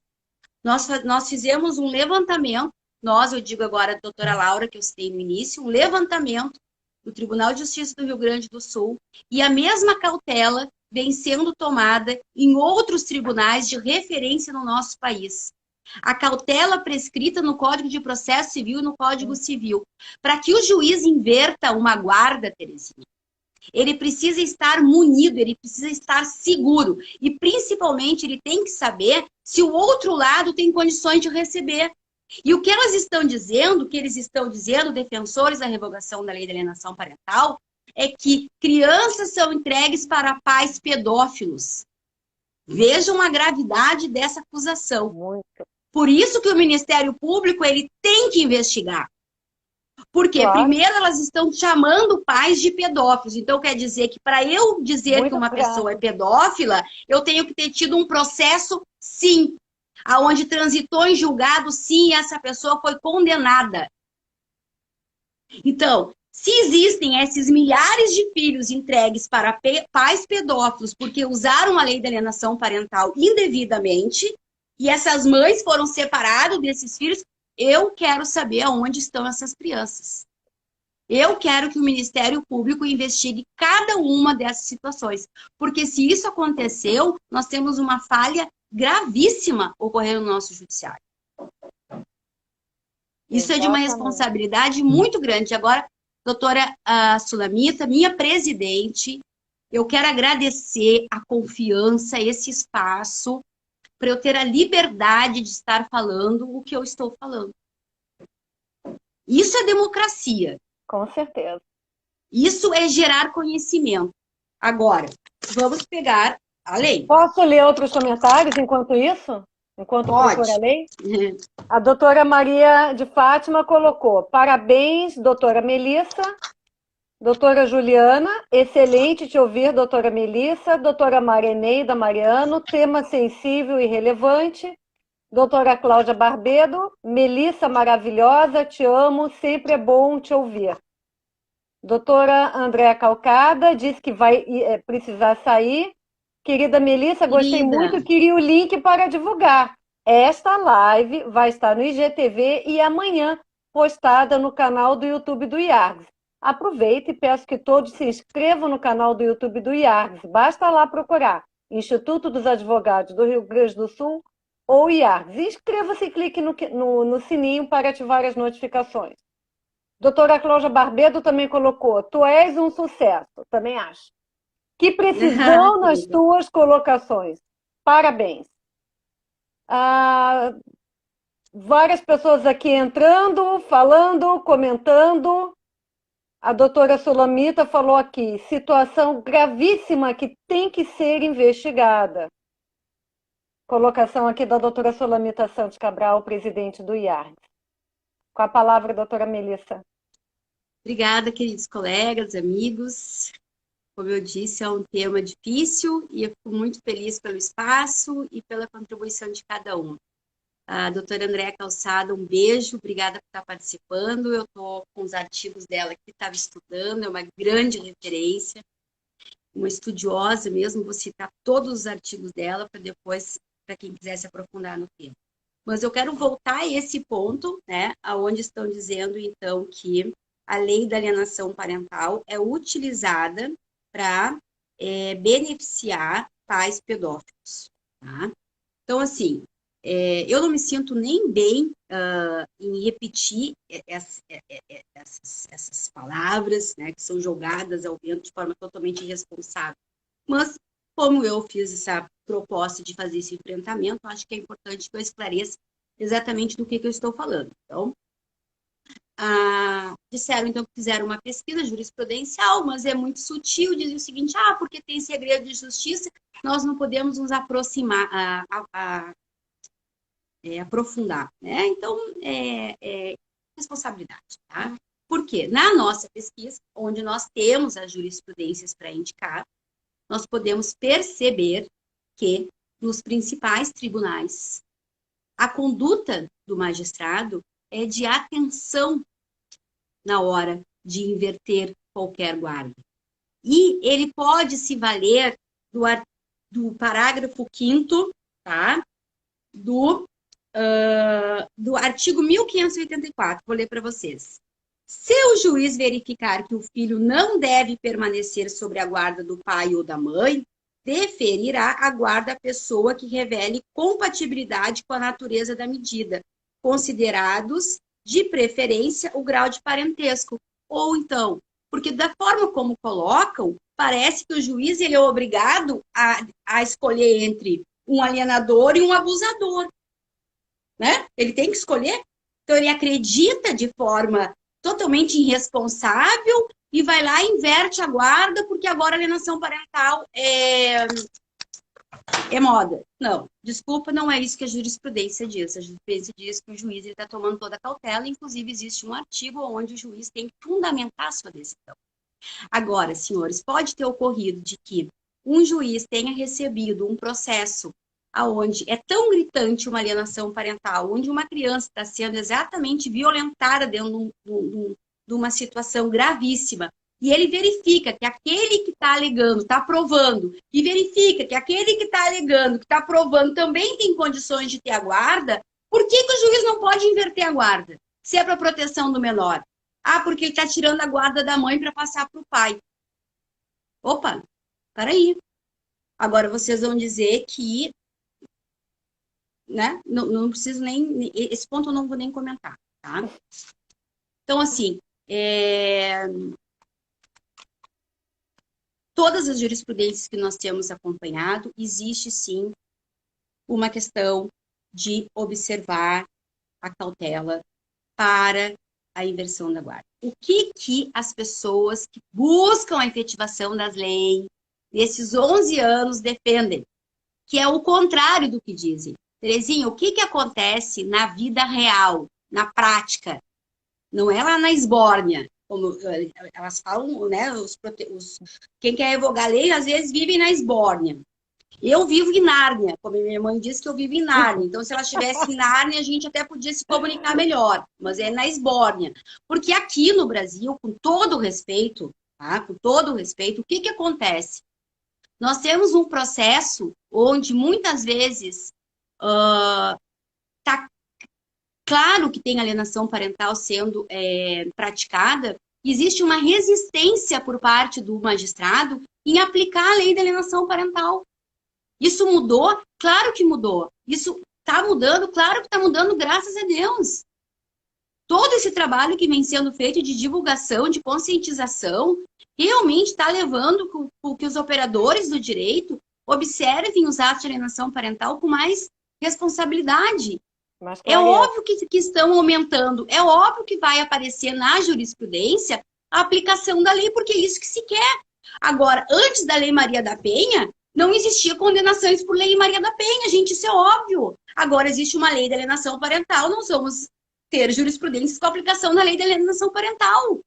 Nós fizemos um levantamento, eu digo agora a doutora Laura, que eu citei no início, um levantamento do Tribunal de Justiça do Rio Grande do Sul, e a mesma cautela vem sendo tomada em outros tribunais de referência no nosso país. A cautela prescrita no Código de Processo Civil e no Código Civil. Para que o juiz inverta uma guarda, Terezinha, ele precisa estar munido, ele precisa estar seguro. E, principalmente, ele tem que saber se o outro lado tem condições de receber. E o que elas estão dizendo, o que eles estão dizendo, defensores da revogação da lei da alienação parental, é que crianças são entregues para pais pedófilos. Vejam a gravidade dessa acusação. Muito. Por isso que o Ministério Público ele tem que investigar. Porque, claro, primeiro, elas estão chamando pais de pedófilos. Então, quer dizer que para eu dizer muito que uma grave. pessoa é pedófila, eu tenho que ter tido um processo, sim, aonde transitou em julgado, sim, e essa pessoa foi condenada. Então, se existem esses milhares de filhos entregues para pais pedófilos porque usaram a lei da alienação parental indevidamente, e essas mães foram separadas desses filhos, eu quero saber aonde estão essas crianças. Eu quero que o Ministério Público investigue cada uma dessas situações. Porque se isso aconteceu, nós temos uma falha gravíssima ocorrendo no nosso judiciário. Isso é de uma responsabilidade muito grande. Agora, doutora Sulamita, minha presidente, eu quero agradecer a confiança, esse espaço, para eu ter a liberdade de estar falando o que eu estou falando. Isso é democracia. Com certeza. Isso é gerar conhecimento. Agora, vamos pegar a lei. Posso ler outros comentários enquanto isso? Enquanto procura a lei? A doutora Maria de Fátima colocou: parabéns, doutora Melissa. Doutora Juliana, excelente te ouvir, doutora Melissa. Doutora Mareneida Mariano, tema sensível e relevante. Doutora Cláudia Barbedo, Melissa maravilhosa, te amo, sempre é bom te ouvir. Doutora Andréa Calcada, diz que vai precisar sair. Querida Melissa, gostei muito, queria o link para divulgar. Esta live vai estar no IGTV e amanhã postada no canal do YouTube do IARGS. Aproveito e peço que todos se inscrevam no canal do YouTube do IARGS. Basta lá procurar Instituto dos Advogados do Rio Grande do Sul ou IARGS. Inscreva-se e clique no sininho para ativar as notificações. Doutora Cláudia Barbedo também colocou: tu és um sucesso. Também acho. Que precisão nas tuas colocações. Parabéns. Várias pessoas aqui entrando, falando, comentando. A doutora Sulamita falou aqui: situação gravíssima que tem que ser investigada. Colocação aqui da doutora Sulamita Santos Cabral, presidente do IARGS. Com a palavra, doutora Melissa. Obrigada, queridos colegas, amigos. Como eu disse, é um tema difícil e eu fico muito feliz pelo espaço e pela contribuição de cada um. A doutora Andréa Calçada, um beijo, obrigada por estar participando. Eu estou com os artigos dela que estava estudando, é uma grande referência, uma estudiosa mesmo, vou citar todos os artigos dela para depois, para quem quiser se aprofundar no tema. Mas eu quero voltar a esse ponto, né, aonde estão dizendo, então, que a lei da alienação parental é utilizada para beneficiar pais pedófilos, tá? Então, assim, eu não me sinto nem bem em repetir essas palavras, né, que são jogadas ao vento de forma totalmente irresponsável. Mas, como eu fiz essa proposta de fazer esse enfrentamento, acho que é importante que eu esclareça exatamente do que eu estou falando. Então, disseram então que fizeram uma pesquisa jurisprudencial, mas é muito sutil, diz o seguinte, porque tem segredo de justiça, nós não podemos nos aproximar, aprofundar, né? Então, responsabilidade, tá? Por quê? Na nossa pesquisa, onde nós temos as jurisprudências para indicar, nós podemos perceber que nos principais tribunais, a conduta do magistrado é de atenção na hora de inverter qualquer guarda. E ele pode se valer do parágrafo 5º, tá? Do artigo 1584. Vou ler para vocês. Se o juiz verificar que o filho não deve permanecer sobre a guarda do pai ou da mãe, deferirá a guarda à pessoa que revele compatibilidade com a natureza da medida, considerados, de preferência, o grau de parentesco. Ou então, porque da forma como colocam, parece que o juiz ele é obrigado a escolher entre um alienador e um abusador, né? Ele tem que escolher. Então, ele acredita de forma totalmente irresponsável e vai lá e inverte a guarda porque agora a alienação parental é moda. Não, desculpa, não é isso que a jurisprudência diz. A jurisprudência diz que o juiz está tomando toda a cautela, inclusive existe um artigo onde o juiz tem que fundamentar a sua decisão. Agora, senhores, pode ter ocorrido de que um juiz tenha recebido um processo aonde é tão gritante uma alienação parental, onde uma criança está sendo exatamente violentada dentro de uma situação gravíssima, e ele verifica que aquele que está alegando, está provando, e verifica que aquele que está alegando, que está provando, também tem condições de ter a guarda, por que o juiz não pode inverter a guarda? Se é para proteção do menor. Porque ele está tirando a guarda da mãe para passar para o pai. Opa, peraí. Agora vocês vão dizer que, né? Não preciso nem... Esse ponto eu não vou nem comentar, tá? Então, assim, todas as jurisprudências que nós temos acompanhado, existe, sim, uma questão de observar a cautela para a inversão da guarda. O que as pessoas que buscam a efetivação das leis nesses 11 anos defendem? Que é o contrário do que dizem. Terezinha, o que acontece na vida real, na prática? Não é lá na esbórnia, como elas falam, né? Quem quer revogar a lei, às vezes, vive na esbórnia. Eu vivo em Nárnia, como minha mãe disse que eu vivo em Nárnia. Então, se ela estivesse em Nárnia, a gente até podia se comunicar melhor. Mas é na esbórnia. Porque aqui no Brasil, com todo o respeito, tá? Com todo o respeito, o que acontece? Nós temos um processo onde, muitas vezes, tá claro que tem alienação parental sendo praticada, existe uma resistência por parte do magistrado em aplicar a lei da alienação parental. Isso mudou? Claro que mudou. Isso está mudando? Claro que está mudando, graças a Deus. Todo esse trabalho que vem sendo feito de divulgação, de conscientização, realmente está levando que os operadores do direito observem os atos de alienação parental com mais responsabilidade. É óbvio que estão aumentando, é óbvio que vai aparecer na jurisprudência a aplicação da lei, porque é isso que se quer. Agora, antes da Lei Maria da Penha, não existia condenações por Lei Maria da Penha, gente, isso é óbvio. Agora existe uma lei da alienação parental, nós vamos ter jurisprudências com a aplicação da lei da alienação parental.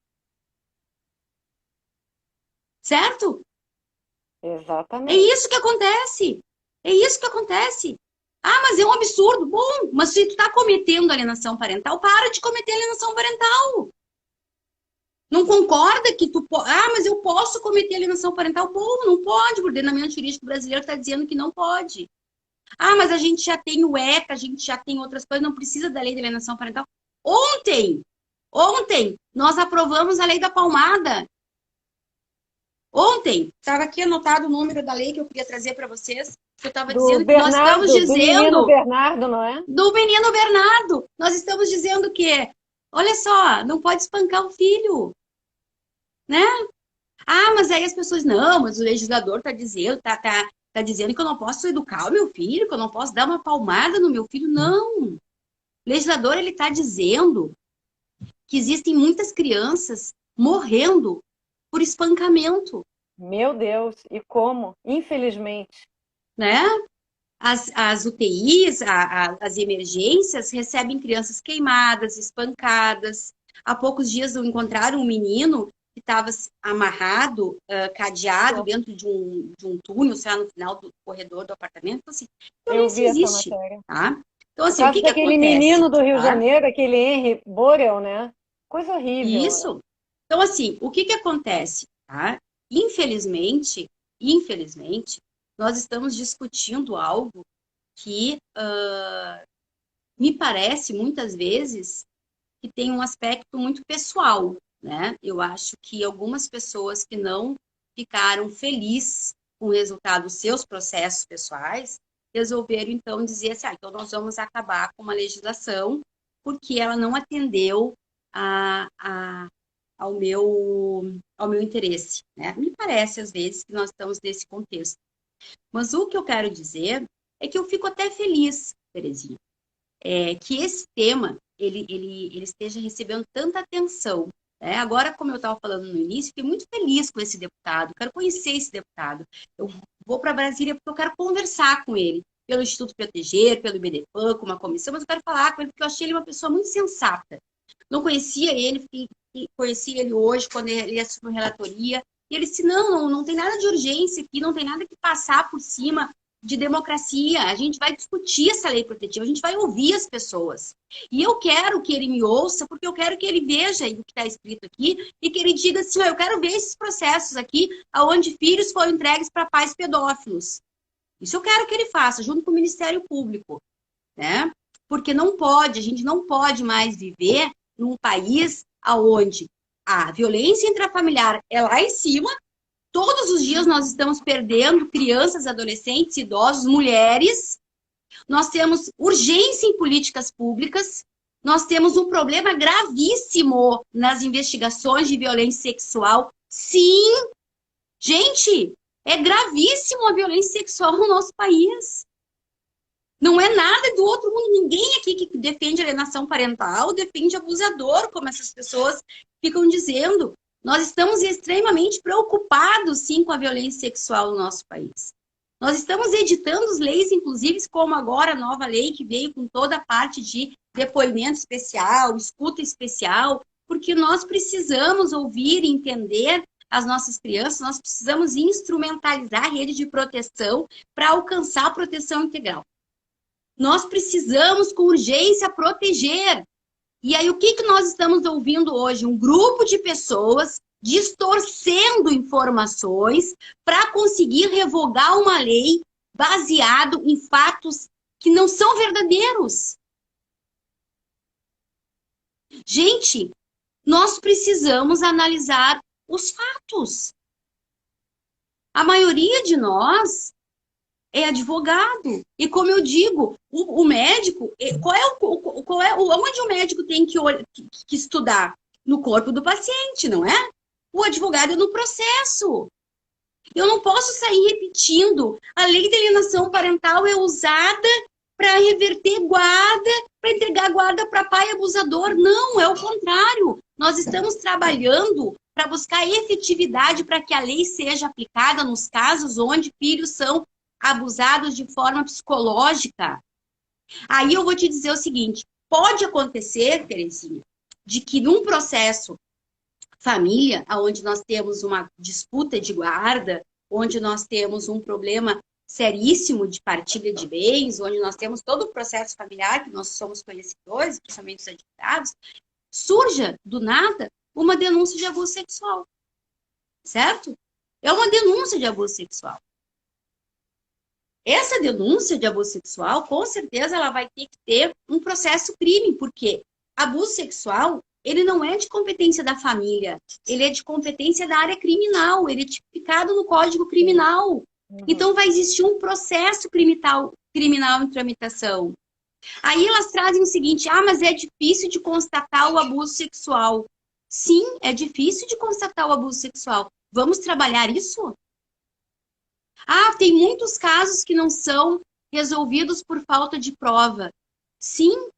Certo? Exatamente. É isso que acontece. É isso que acontece. Mas é um absurdo. Bom, mas se tu está cometendo alienação parental, para de cometer alienação parental. Não concorda que tu... mas eu posso cometer alienação parental? Bom, não pode. O ordenamento jurídico brasileiro está dizendo que não pode. Ah, mas a gente já tem o ECA, a gente já tem outras coisas, não precisa da lei de alienação parental. Ontem, nós aprovamos a lei da palmada. Ontem, estava aqui anotado o número da lei que eu queria trazer para vocês. Eu estava Do dizendo que nós estamos Bernardo, do menino dizendo Bernardo, não é? do menino Bernardo. Nós estamos dizendo que, olha só, não pode espancar o filho, né? Ah, mas aí as pessoas, não, mas o legislador está dizendo, tá dizendo que eu não posso educar o meu filho, que eu não posso dar uma palmada no meu filho. Não. O legislador, ele está dizendo que existem muitas crianças morrendo por espancamento, Meu Deus, e como? Infelizmente. né? As UTIs, as emergências, recebem crianças queimadas, espancadas. Há poucos dias eu encontraram um menino que estava amarrado, cadeado dentro de um túnel, sei lá, no final do corredor do apartamento. Então, assim, Eu violência vi essa existe, matéria. tá? Então, O assim, o caso que que daquele acontece, menino do Rio de tá? Janeiro, aquele Henry Borel, né? Coisa horrível. Isso. Então, assim, o que que acontece, tá? Infelizmente, nós estamos discutindo algo que me parece, muitas vezes, que tem um aspecto muito pessoal, né? Eu acho que algumas pessoas que não ficaram felizes com o resultado dos seus processos pessoais resolveram, então, dizer assim, então nós vamos acabar com uma legislação porque ela não atendeu a, a, ao meu interesse, né? Me parece, às vezes, que nós estamos nesse contexto. Mas o que eu quero dizer é que eu fico até feliz, Terezinha, que esse tema ele esteja recebendo tanta atenção. Né? Agora, como eu estava falando no início, fiquei muito feliz com esse deputado, quero conhecer esse deputado. Eu vou para Brasília porque eu quero conversar com ele, pelo Instituto Proteger, pelo IBDPAN, com uma comissão, mas eu quero falar com ele porque eu achei ele uma pessoa muito sensata. Não conhecia ele, conheci ele hoje, quando ele assumiu relatoria, e ele disse, não tem nada de urgência aqui, não tem nada que passar por cima de democracia, a gente vai discutir essa lei protetiva, a gente vai ouvir as pessoas. E eu quero que ele me ouça, porque eu quero que ele veja o que está escrito aqui e que ele diga assim, eu quero ver esses processos aqui, onde filhos foram entregues para pais pedófilos. Isso eu quero que ele faça, junto com o Ministério Público, né? Porque não pode, a gente não pode mais viver num país onde a violência intrafamiliar é lá em cima. Todos os dias nós estamos perdendo crianças, adolescentes, idosos, mulheres. Nós temos urgência em políticas públicas. Nós temos um problema gravíssimo nas investigações de violência sexual. Sim, gente, é gravíssimo a violência sexual no nosso país. Não é nada do outro mundo. Ninguém aqui que defende alienação parental defende abusador, como essas pessoas ficam dizendo. Nós estamos extremamente preocupados, sim, com a violência sexual no nosso país. Nós estamos editando as leis, inclusive, como agora a nova lei que veio com toda a parte de depoimento especial, escuta especial, porque nós precisamos ouvir e entender as nossas crianças, nós precisamos instrumentalizar a rede de proteção para alcançar a proteção integral. Nós precisamos, com urgência, proteger. E aí, o que nós estamos ouvindo hoje? Um grupo de pessoas distorcendo informações para conseguir revogar uma lei baseado em fatos que não são verdadeiros. Gente, nós precisamos analisar os fatos. A maioria de nós é advogado. E como eu digo, o médico, onde o médico tem que estudar? No corpo do paciente, não é? O advogado é no processo. Eu não posso sair repetindo. A lei de alienação parental é usada para reverter guarda, para entregar guarda para pai abusador. Não, é o contrário. Nós estamos trabalhando para buscar efetividade para que a lei seja aplicada nos casos onde filhos são abusados de forma psicológica. Aí eu vou te dizer o seguinte, pode acontecer, Terezinha, de que num processo família, onde nós temos uma disputa de guarda, onde nós temos um problema seríssimo de partilha de bens, onde nós temos todo o processo familiar, que nós somos conhecedores, principalmente os advogados, surja, do nada, uma denúncia de abuso sexual. Certo? É uma denúncia de abuso sexual. essa denúncia de abuso sexual, com certeza ela vai ter que ter um processo crime, porque abuso sexual, ele não é de competência da família, ele é de competência da área criminal, ele é tipificado no Código Criminal. Então vai existir um processo criminal em tramitação. Aí elas trazem o seguinte, mas é difícil de constatar o abuso sexual. Sim, é difícil de constatar o abuso sexual. Vamos trabalhar isso? Tem muitos casos que não são resolvidos por falta de prova. Sim,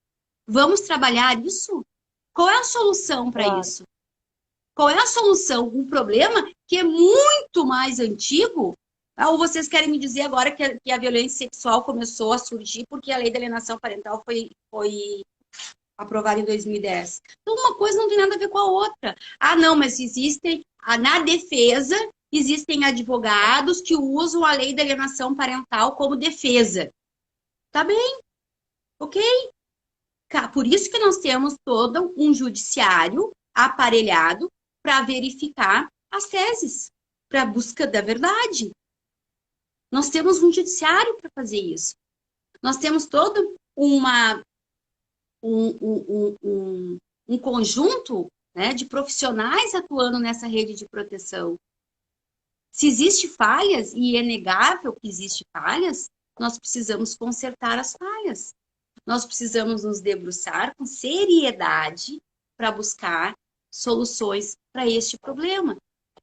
vamos trabalhar isso? Qual é a solução para isso? Qual é a solução? Um problema que é muito mais antigo? Ou vocês querem me dizer agora que a violência sexual começou a surgir porque a lei da alienação parental foi aprovada em 2010? Então, uma coisa não tem nada a ver com a outra. Não, mas existem, na defesa, existem advogados que usam a lei da alienação parental como defesa. Tá bem, ok? Por isso que nós temos todo um judiciário aparelhado para verificar as teses, para a busca da verdade. Nós temos um judiciário para fazer isso. Nós temos todo um conjunto, né, de profissionais atuando nessa rede de proteção. Se existe falhas, e é negável que existe falhas, nós precisamos consertar as falhas. Nós precisamos nos debruçar com seriedade para buscar soluções para este problema.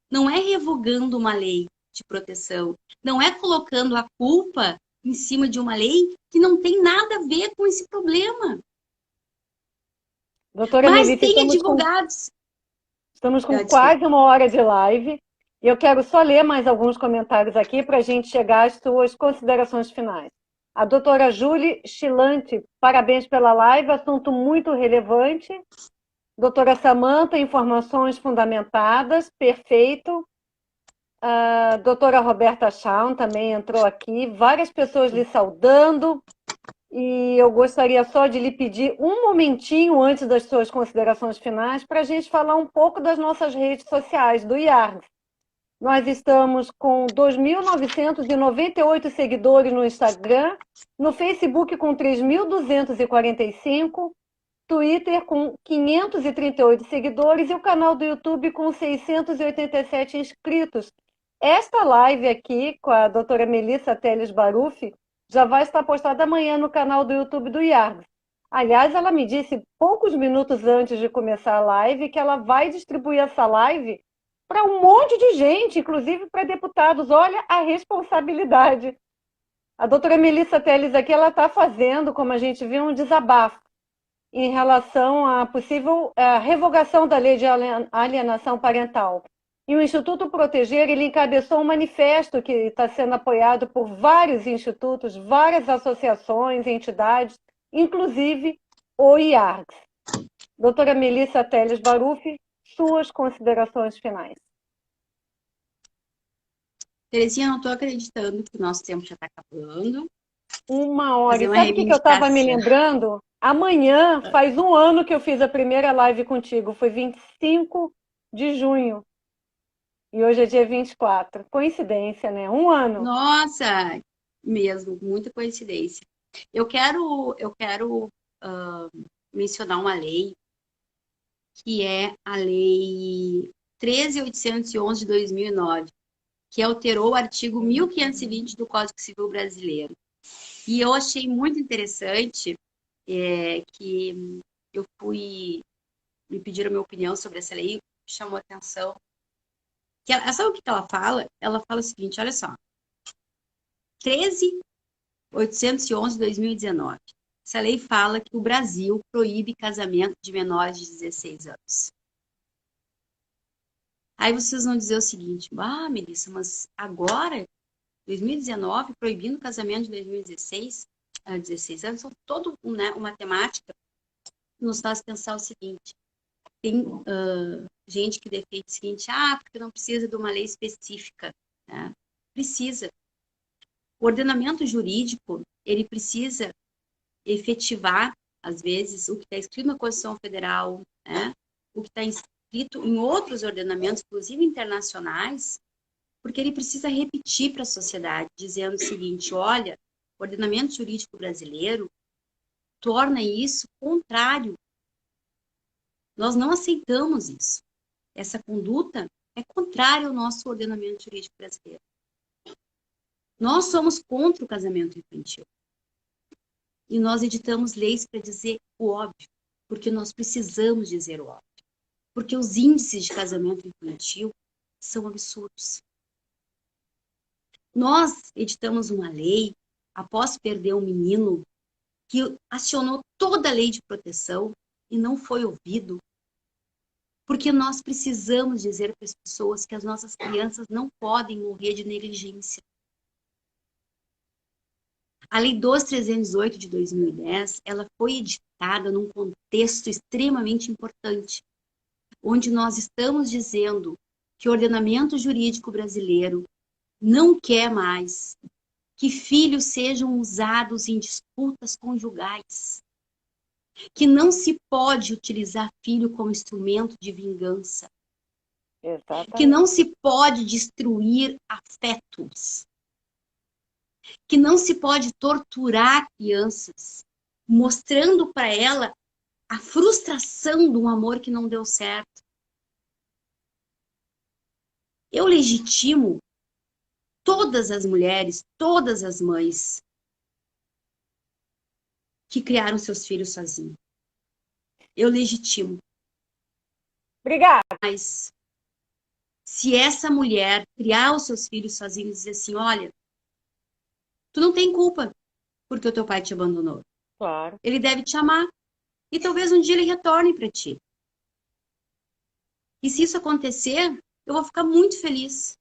Não é revogando uma lei de proteção, não é colocando a culpa em cima de uma lei que não tem nada a ver com esse problema. Doutora Mas Melissa, tem advogados. Estamos com quase uma hora de live. E eu quero só ler mais alguns comentários aqui para a gente chegar às suas considerações finais. A doutora Julie Chilante, parabéns pela live, assunto muito relevante. Doutora Samanta, informações fundamentadas, perfeito. A doutora Roberta Schaun também entrou aqui, várias pessoas lhe saudando. E eu gostaria só de lhe pedir um momentinho antes das suas considerações finais para a gente falar um pouco das nossas redes sociais, do IARGS. Nós estamos com 2.998 seguidores no Instagram, no Facebook com 3.245, Twitter com 538 seguidores e o canal do YouTube com 687 inscritos. Esta live aqui com a doutora Melissa Teles Baruffi já vai estar postada amanhã no canal do YouTube do IARGS. Aliás, ela me disse poucos minutos antes de começar a live que ela vai distribuir essa live para um monte de gente, inclusive para deputados. Olha a responsabilidade. A doutora Melissa Teles aqui, ela está fazendo, como a gente viu, um desabafo em relação à possível revogação da lei de alienação parental. E o Instituto Proteger, ele encabeçou um manifesto que está sendo apoiado por vários institutos, várias associações, entidades, inclusive o IARGS. Doutora Melissa Teles Baruffi, suas considerações finais. Terezinha, não estou acreditando que o nosso tempo já está acabando. Uma hora. E sabe o que eu estava me lembrando? Amanhã faz um ano que eu fiz a primeira live contigo. Foi 25 de junho. E hoje é dia 24. Coincidência, né? Um ano. Nossa, mesmo, muita coincidência. Eu quero mencionar uma lei que é a Lei 13.811 de 2009, que alterou o artigo 1520 do Código Civil Brasileiro. E eu achei muito interessante que me pediram a minha opinião sobre essa lei, me chamou a atenção. Sabe o que ela fala? Ela fala o seguinte, olha só. 13.811 de 2019. Essa lei fala que o Brasil proíbe casamento de menores de 16 anos. Aí vocês vão dizer o seguinte, Melissa, mas agora, 2019, proibindo o casamento de 2016, 16 anos, são todo uma temática que nos faz pensar o seguinte, tem gente que defende o seguinte, porque não precisa de uma lei específica, né? Precisa. O ordenamento jurídico, ele precisa efetivar, às vezes, o que está escrito na Constituição Federal, né? O que está escrito em outros ordenamentos, inclusive internacionais, porque ele precisa repetir para a sociedade, dizendo o seguinte: olha, o ordenamento jurídico brasileiro torna isso contrário. Nós não aceitamos isso. Essa conduta é contrária ao nosso ordenamento jurídico brasileiro. Nós somos contra o casamento infantil. E nós editamos leis para dizer o óbvio, porque nós precisamos dizer o óbvio. Porque os índices de casamento infantil são absurdos. Nós editamos uma lei, após perder um menino, que acionou toda a lei de proteção e não foi ouvido, porque nós precisamos dizer para as pessoas que as nossas crianças não podem morrer de negligência. A Lei 12.308 de 2010, ela foi editada num contexto extremamente importante, onde nós estamos dizendo que o ordenamento jurídico brasileiro não quer mais que filhos sejam usados em disputas conjugais, que não se pode utilizar filho como instrumento de vingança, Exatamente. que não se pode destruir afetos, que não se pode torturar crianças, mostrando para ela a frustração de um amor que não deu certo. Eu legitimo todas as mulheres, todas as mães que criaram seus filhos sozinhos. Eu legitimo. Obrigada. Mas se essa mulher criar os seus filhos sozinhos e dizer assim, olha, tu não tem culpa porque o teu pai te abandonou. Claro. Ele deve te amar. E talvez um dia ele retorne para ti. E se isso acontecer, eu vou ficar muito feliz.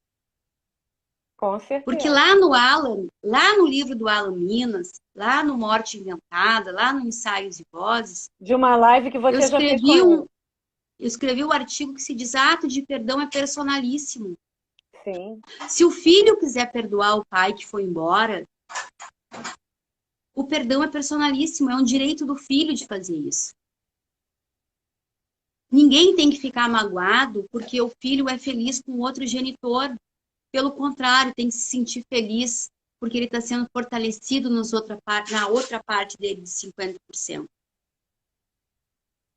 Com certeza. Porque lá no Alan, lá no livro do Alan Minas, lá no Morte Inventada, lá no Ensaios e Vozes, de uma live que você já fez com ele. Eu escrevi o artigo que se diz ato de perdão é personalíssimo. Sim. Se o filho quiser perdoar o pai que foi embora, o perdão é personalíssimo, é um direito do filho de fazer isso. Ninguém tem que ficar magoado porque o filho é feliz com outro genitor. Pelo contrário, tem que se sentir feliz porque ele está sendo fortalecido na outra parte dele de 50%.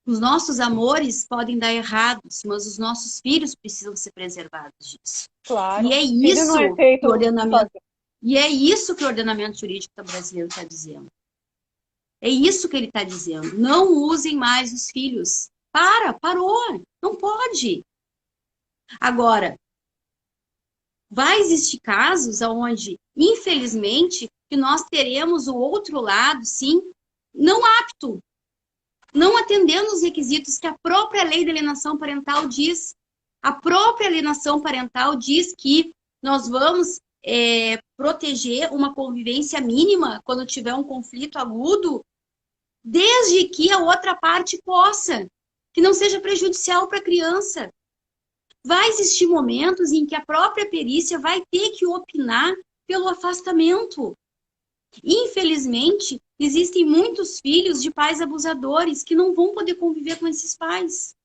Os nossos amores podem dar errados, mas os nossos filhos precisam ser preservados disso. Claro. E é isso que o ordenamento, sozinho. e é isso que o ordenamento jurídico brasileiro está dizendo. É isso que ele está dizendo. Não usem mais os filhos. Parou. Não pode. Agora, vai existir casos onde, infelizmente, que nós teremos o outro lado, sim, não apto, não atendendo os requisitos que a própria lei da alienação parental diz. A própria alienação parental diz que nós vamos proteger uma convivência mínima quando tiver um conflito agudo, desde que a outra parte possa, que não seja prejudicial para a criança. Vai existir momentos em que a própria perícia vai ter que opinar pelo afastamento. Infelizmente, existem muitos filhos de pais abusadores que não vão poder conviver com esses pais.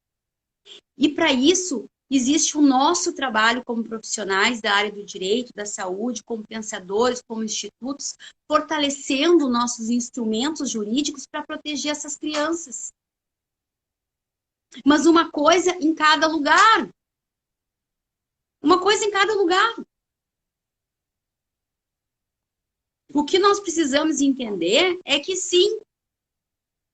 E para isso, existe o nosso trabalho como profissionais da área do direito, da saúde, como pensadores, como institutos, fortalecendo nossos instrumentos jurídicos para proteger essas crianças. Mas uma coisa em cada lugar. Uma coisa em cada lugar. O que nós precisamos entender é que sim,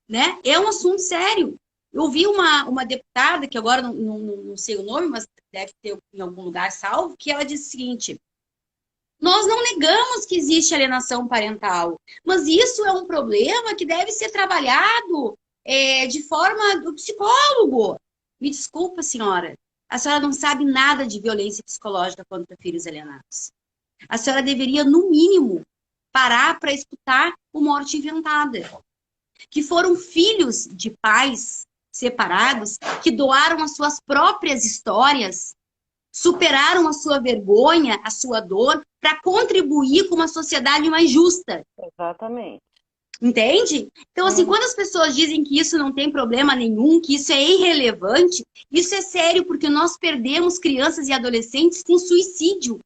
né? É um assunto sério. Eu vi uma deputada, que agora não sei o nome, mas deve ter em algum lugar salvo, que ela disse o seguinte: nós não negamos que existe alienação parental, mas isso é um problema que deve ser trabalhado de forma do psicólogo. Me desculpa, senhora. A senhora não sabe nada de violência psicológica contra filhos alienados. A senhora deveria, no mínimo, parar para escutar o Morte Inventada. Que foram filhos de pais separados que doaram as suas próprias histórias, superaram a sua vergonha, a sua dor, para contribuir com uma sociedade mais justa. Exatamente. Entende? Então, assim, quando as pessoas dizem que isso não tem problema nenhum, que isso é irrelevante, isso é sério, porque nós perdemos crianças e adolescentes com suicídio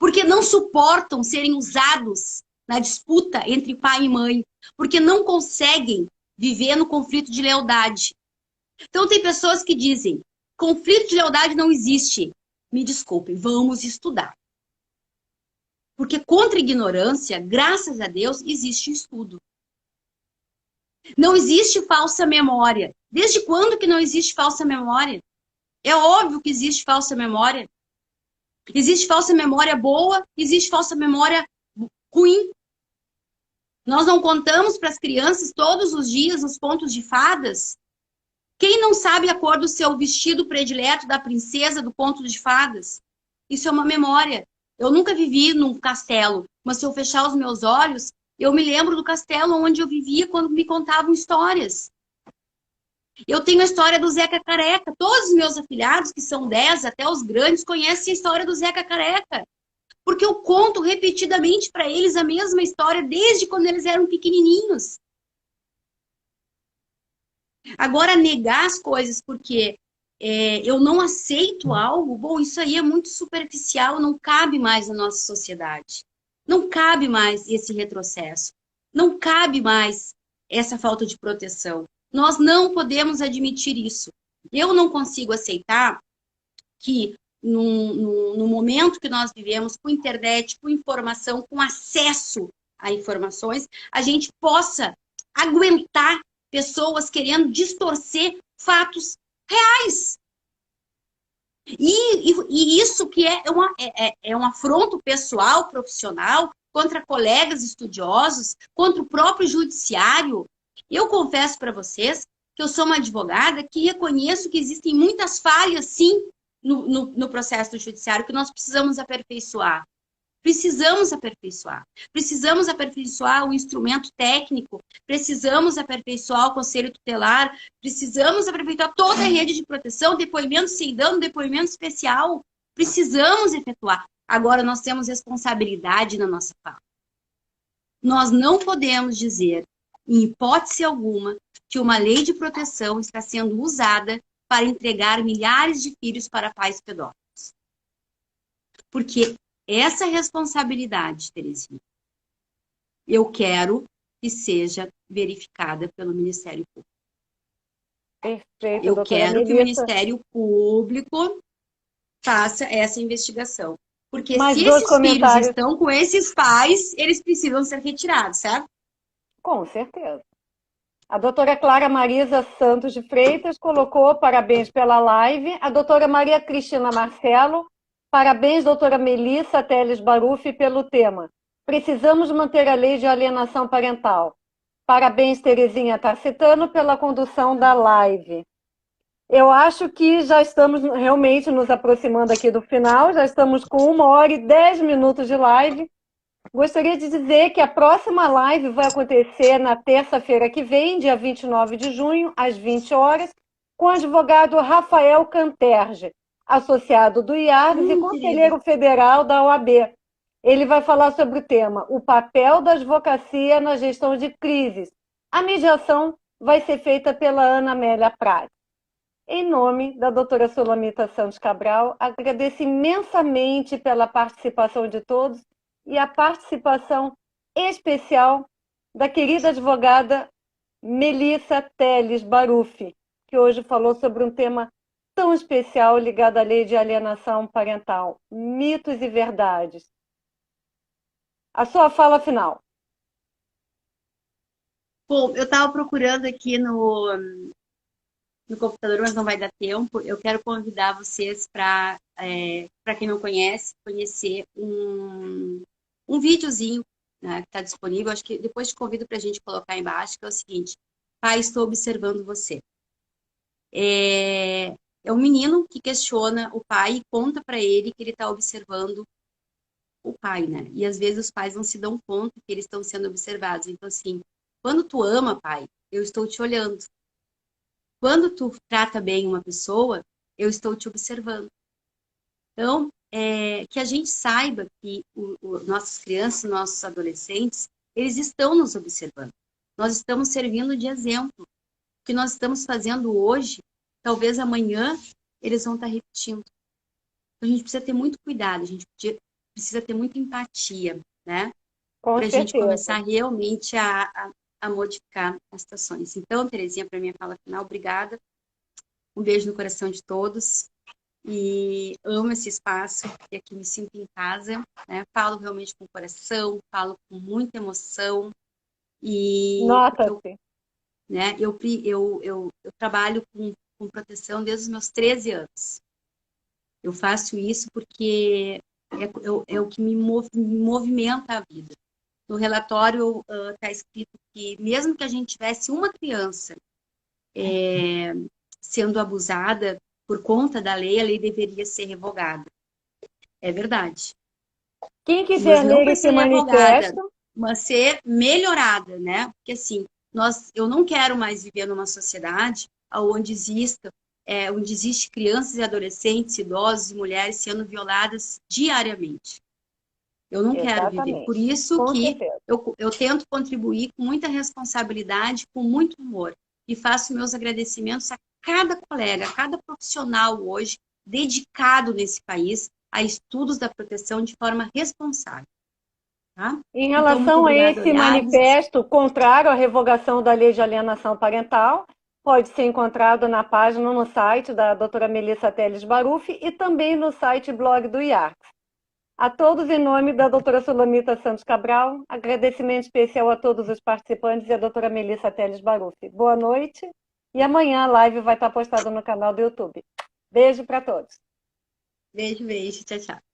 porque não suportam serem usados na disputa entre pai e mãe, porque não conseguem viver no conflito de lealdade. Então, tem pessoas que dizem, conflito de lealdade não existe. Me desculpem, vamos estudar. Porque contra a ignorância, graças a Deus, existe estudo. Não existe falsa memória. Desde quando que não existe falsa memória? É óbvio que existe falsa memória. Existe falsa memória boa, existe falsa memória ruim. Nós não contamos para as crianças todos os dias os contos de fadas? Quem não sabe a cor do seu vestido predileto da princesa do conto de fadas? Isso é uma memória. Eu nunca vivi num castelo, mas se eu fechar os meus olhos, eu me lembro do castelo onde eu vivia quando me contavam histórias. Eu tenho a história do Zeca Careca. Todos os meus afilhados, que são 10, até os grandes, conhecem a história do Zeca Careca. Porque eu conto repetidamente para eles a mesma história desde quando eles eram pequenininhos. Agora, negar as coisas porque eu não aceito algo, bom, isso aí é muito superficial, não cabe mais na nossa sociedade. Não cabe mais esse retrocesso. Não cabe mais essa falta de proteção. Nós não podemos admitir isso. Eu não consigo aceitar que no momento que nós vivemos, com internet, com informação, com acesso a informações, a gente possa aguentar pessoas querendo distorcer fatos reais. E isso que é um afronto pessoal, profissional, contra colegas estudiosos, contra o próprio judiciário. Eu confesso para vocês que eu sou uma advogada que reconheço que existem muitas falhas, sim, no processo do judiciário, que nós precisamos aperfeiçoar. Precisamos aperfeiçoar. Precisamos aperfeiçoar o instrumento técnico, precisamos aperfeiçoar o conselho tutelar, precisamos aperfeiçoar toda a rede de proteção, depoimento sem dano, depoimento especial. Precisamos efetuar. Agora, nós temos responsabilidade na nossa fala. Nós não podemos dizer, em hipótese alguma, que uma lei de proteção está sendo usada para entregar milhares de filhos para pais pedófilos. Porque essa responsabilidade, Terezinha, eu quero que seja verificada pelo Ministério Público. Perfeito, eu doutora quero Melissa. que o Ministério Público faça essa investigação. Porque Mais se dois esses comentários. filhos estão com esses pais, eles precisam ser retirados, certo? Com certeza. A doutora Clara Marisa Santos de Freitas colocou parabéns pela live. A doutora Maria Cristina Marcelo, parabéns, doutora Melissa Teles Barufi, pelo tema. Precisamos manter a lei de alienação parental. Parabéns, Terezinha Tarcitano, pela condução da live. Eu acho que já estamos realmente nos aproximando aqui do final, já estamos com 1h10 de live. Gostaria de dizer que a próxima live vai acontecer na terça-feira que vem, dia 29 de junho, às 20 horas, com o advogado Rafael Canterge, associado do IARGS e conselheiro federal da OAB. Ele vai falar sobre o tema o papel da advocacia na gestão de crises. A mediação vai ser feita pela Ana Amélia Prade. Em nome da doutora Sulamita Santos Cabral, agradeço imensamente pela participação de todos e a participação especial da querida advogada Melissa Teles Barufi, que hoje falou sobre um tema tão especial ligado à lei de alienação parental, mitos e verdades. A sua fala final. Bom, eu estava procurando aqui no computador, mas não vai dar tempo. Eu quero convidar vocês para quem não conhece, conhecer um videozinho, né, que está disponível. Acho que depois te convido para a gente colocar embaixo, que é o seguinte: pai, estou observando você. É um menino que questiona o pai e conta para ele que ele está observando o pai, né? E às vezes os pais não se dão conta que eles estão sendo observados. Então, assim, quando tu ama, pai, eu estou te olhando. Quando tu trata bem uma pessoa, eu estou te observando. Então, que a gente saiba que nossas crianças, nossos adolescentes, eles estão nos observando. Nós estamos servindo de exemplo. O que nós estamos fazendo hoje, talvez amanhã, eles vão estar repetindo. Então, a gente precisa ter muito cuidado. A gente precisa ter muita empatia, né? Com Para a gente certeza. começar realmente a modificar as situações. Então, Terezinha, para minha fala final, obrigada. Um beijo no coração de todos. E amo esse espaço, e aqui me sinto em casa, né? Falo realmente com o coração, falo com muita emoção, e Nota-se. né, eu trabalho com proteção desde os meus 13 anos. Eu faço isso porque é o que me movimenta a vida. No relatório está escrito que mesmo que a gente tivesse uma criança sendo abusada por conta da lei, a lei deveria ser revogada. É verdade. Quem Mas quiser não ler para esse ser revogada, manifesto, mas ser melhorada, né? Porque assim, eu não quero mais viver numa sociedade onde existe crianças e adolescentes, idosos e mulheres sendo violadas diariamente. Eu não quero viver. Por exatamente, isso com que certeza. eu tento contribuir com muita responsabilidade, com muito humor. E faço meus agradecimentos a cada colega, a cada profissional hoje dedicado nesse país a estudos da proteção de forma responsável. Tá? Em Então, muito relação a obrigada, esse Oliares. manifesto contrário à revogação da lei de alienação parental, pode ser encontrado na página, no site da doutora Melissa Teles Baruffi e também no site blog do IARC. A todos, em nome da doutora Sulamita Santos Cabral, agradecimento especial a todos os participantes e a doutora Melissa Teles Baruffi. Boa noite e amanhã a live vai estar postada no canal do YouTube. Beijo para todos. Beijo, beijo. Tchau, tchau.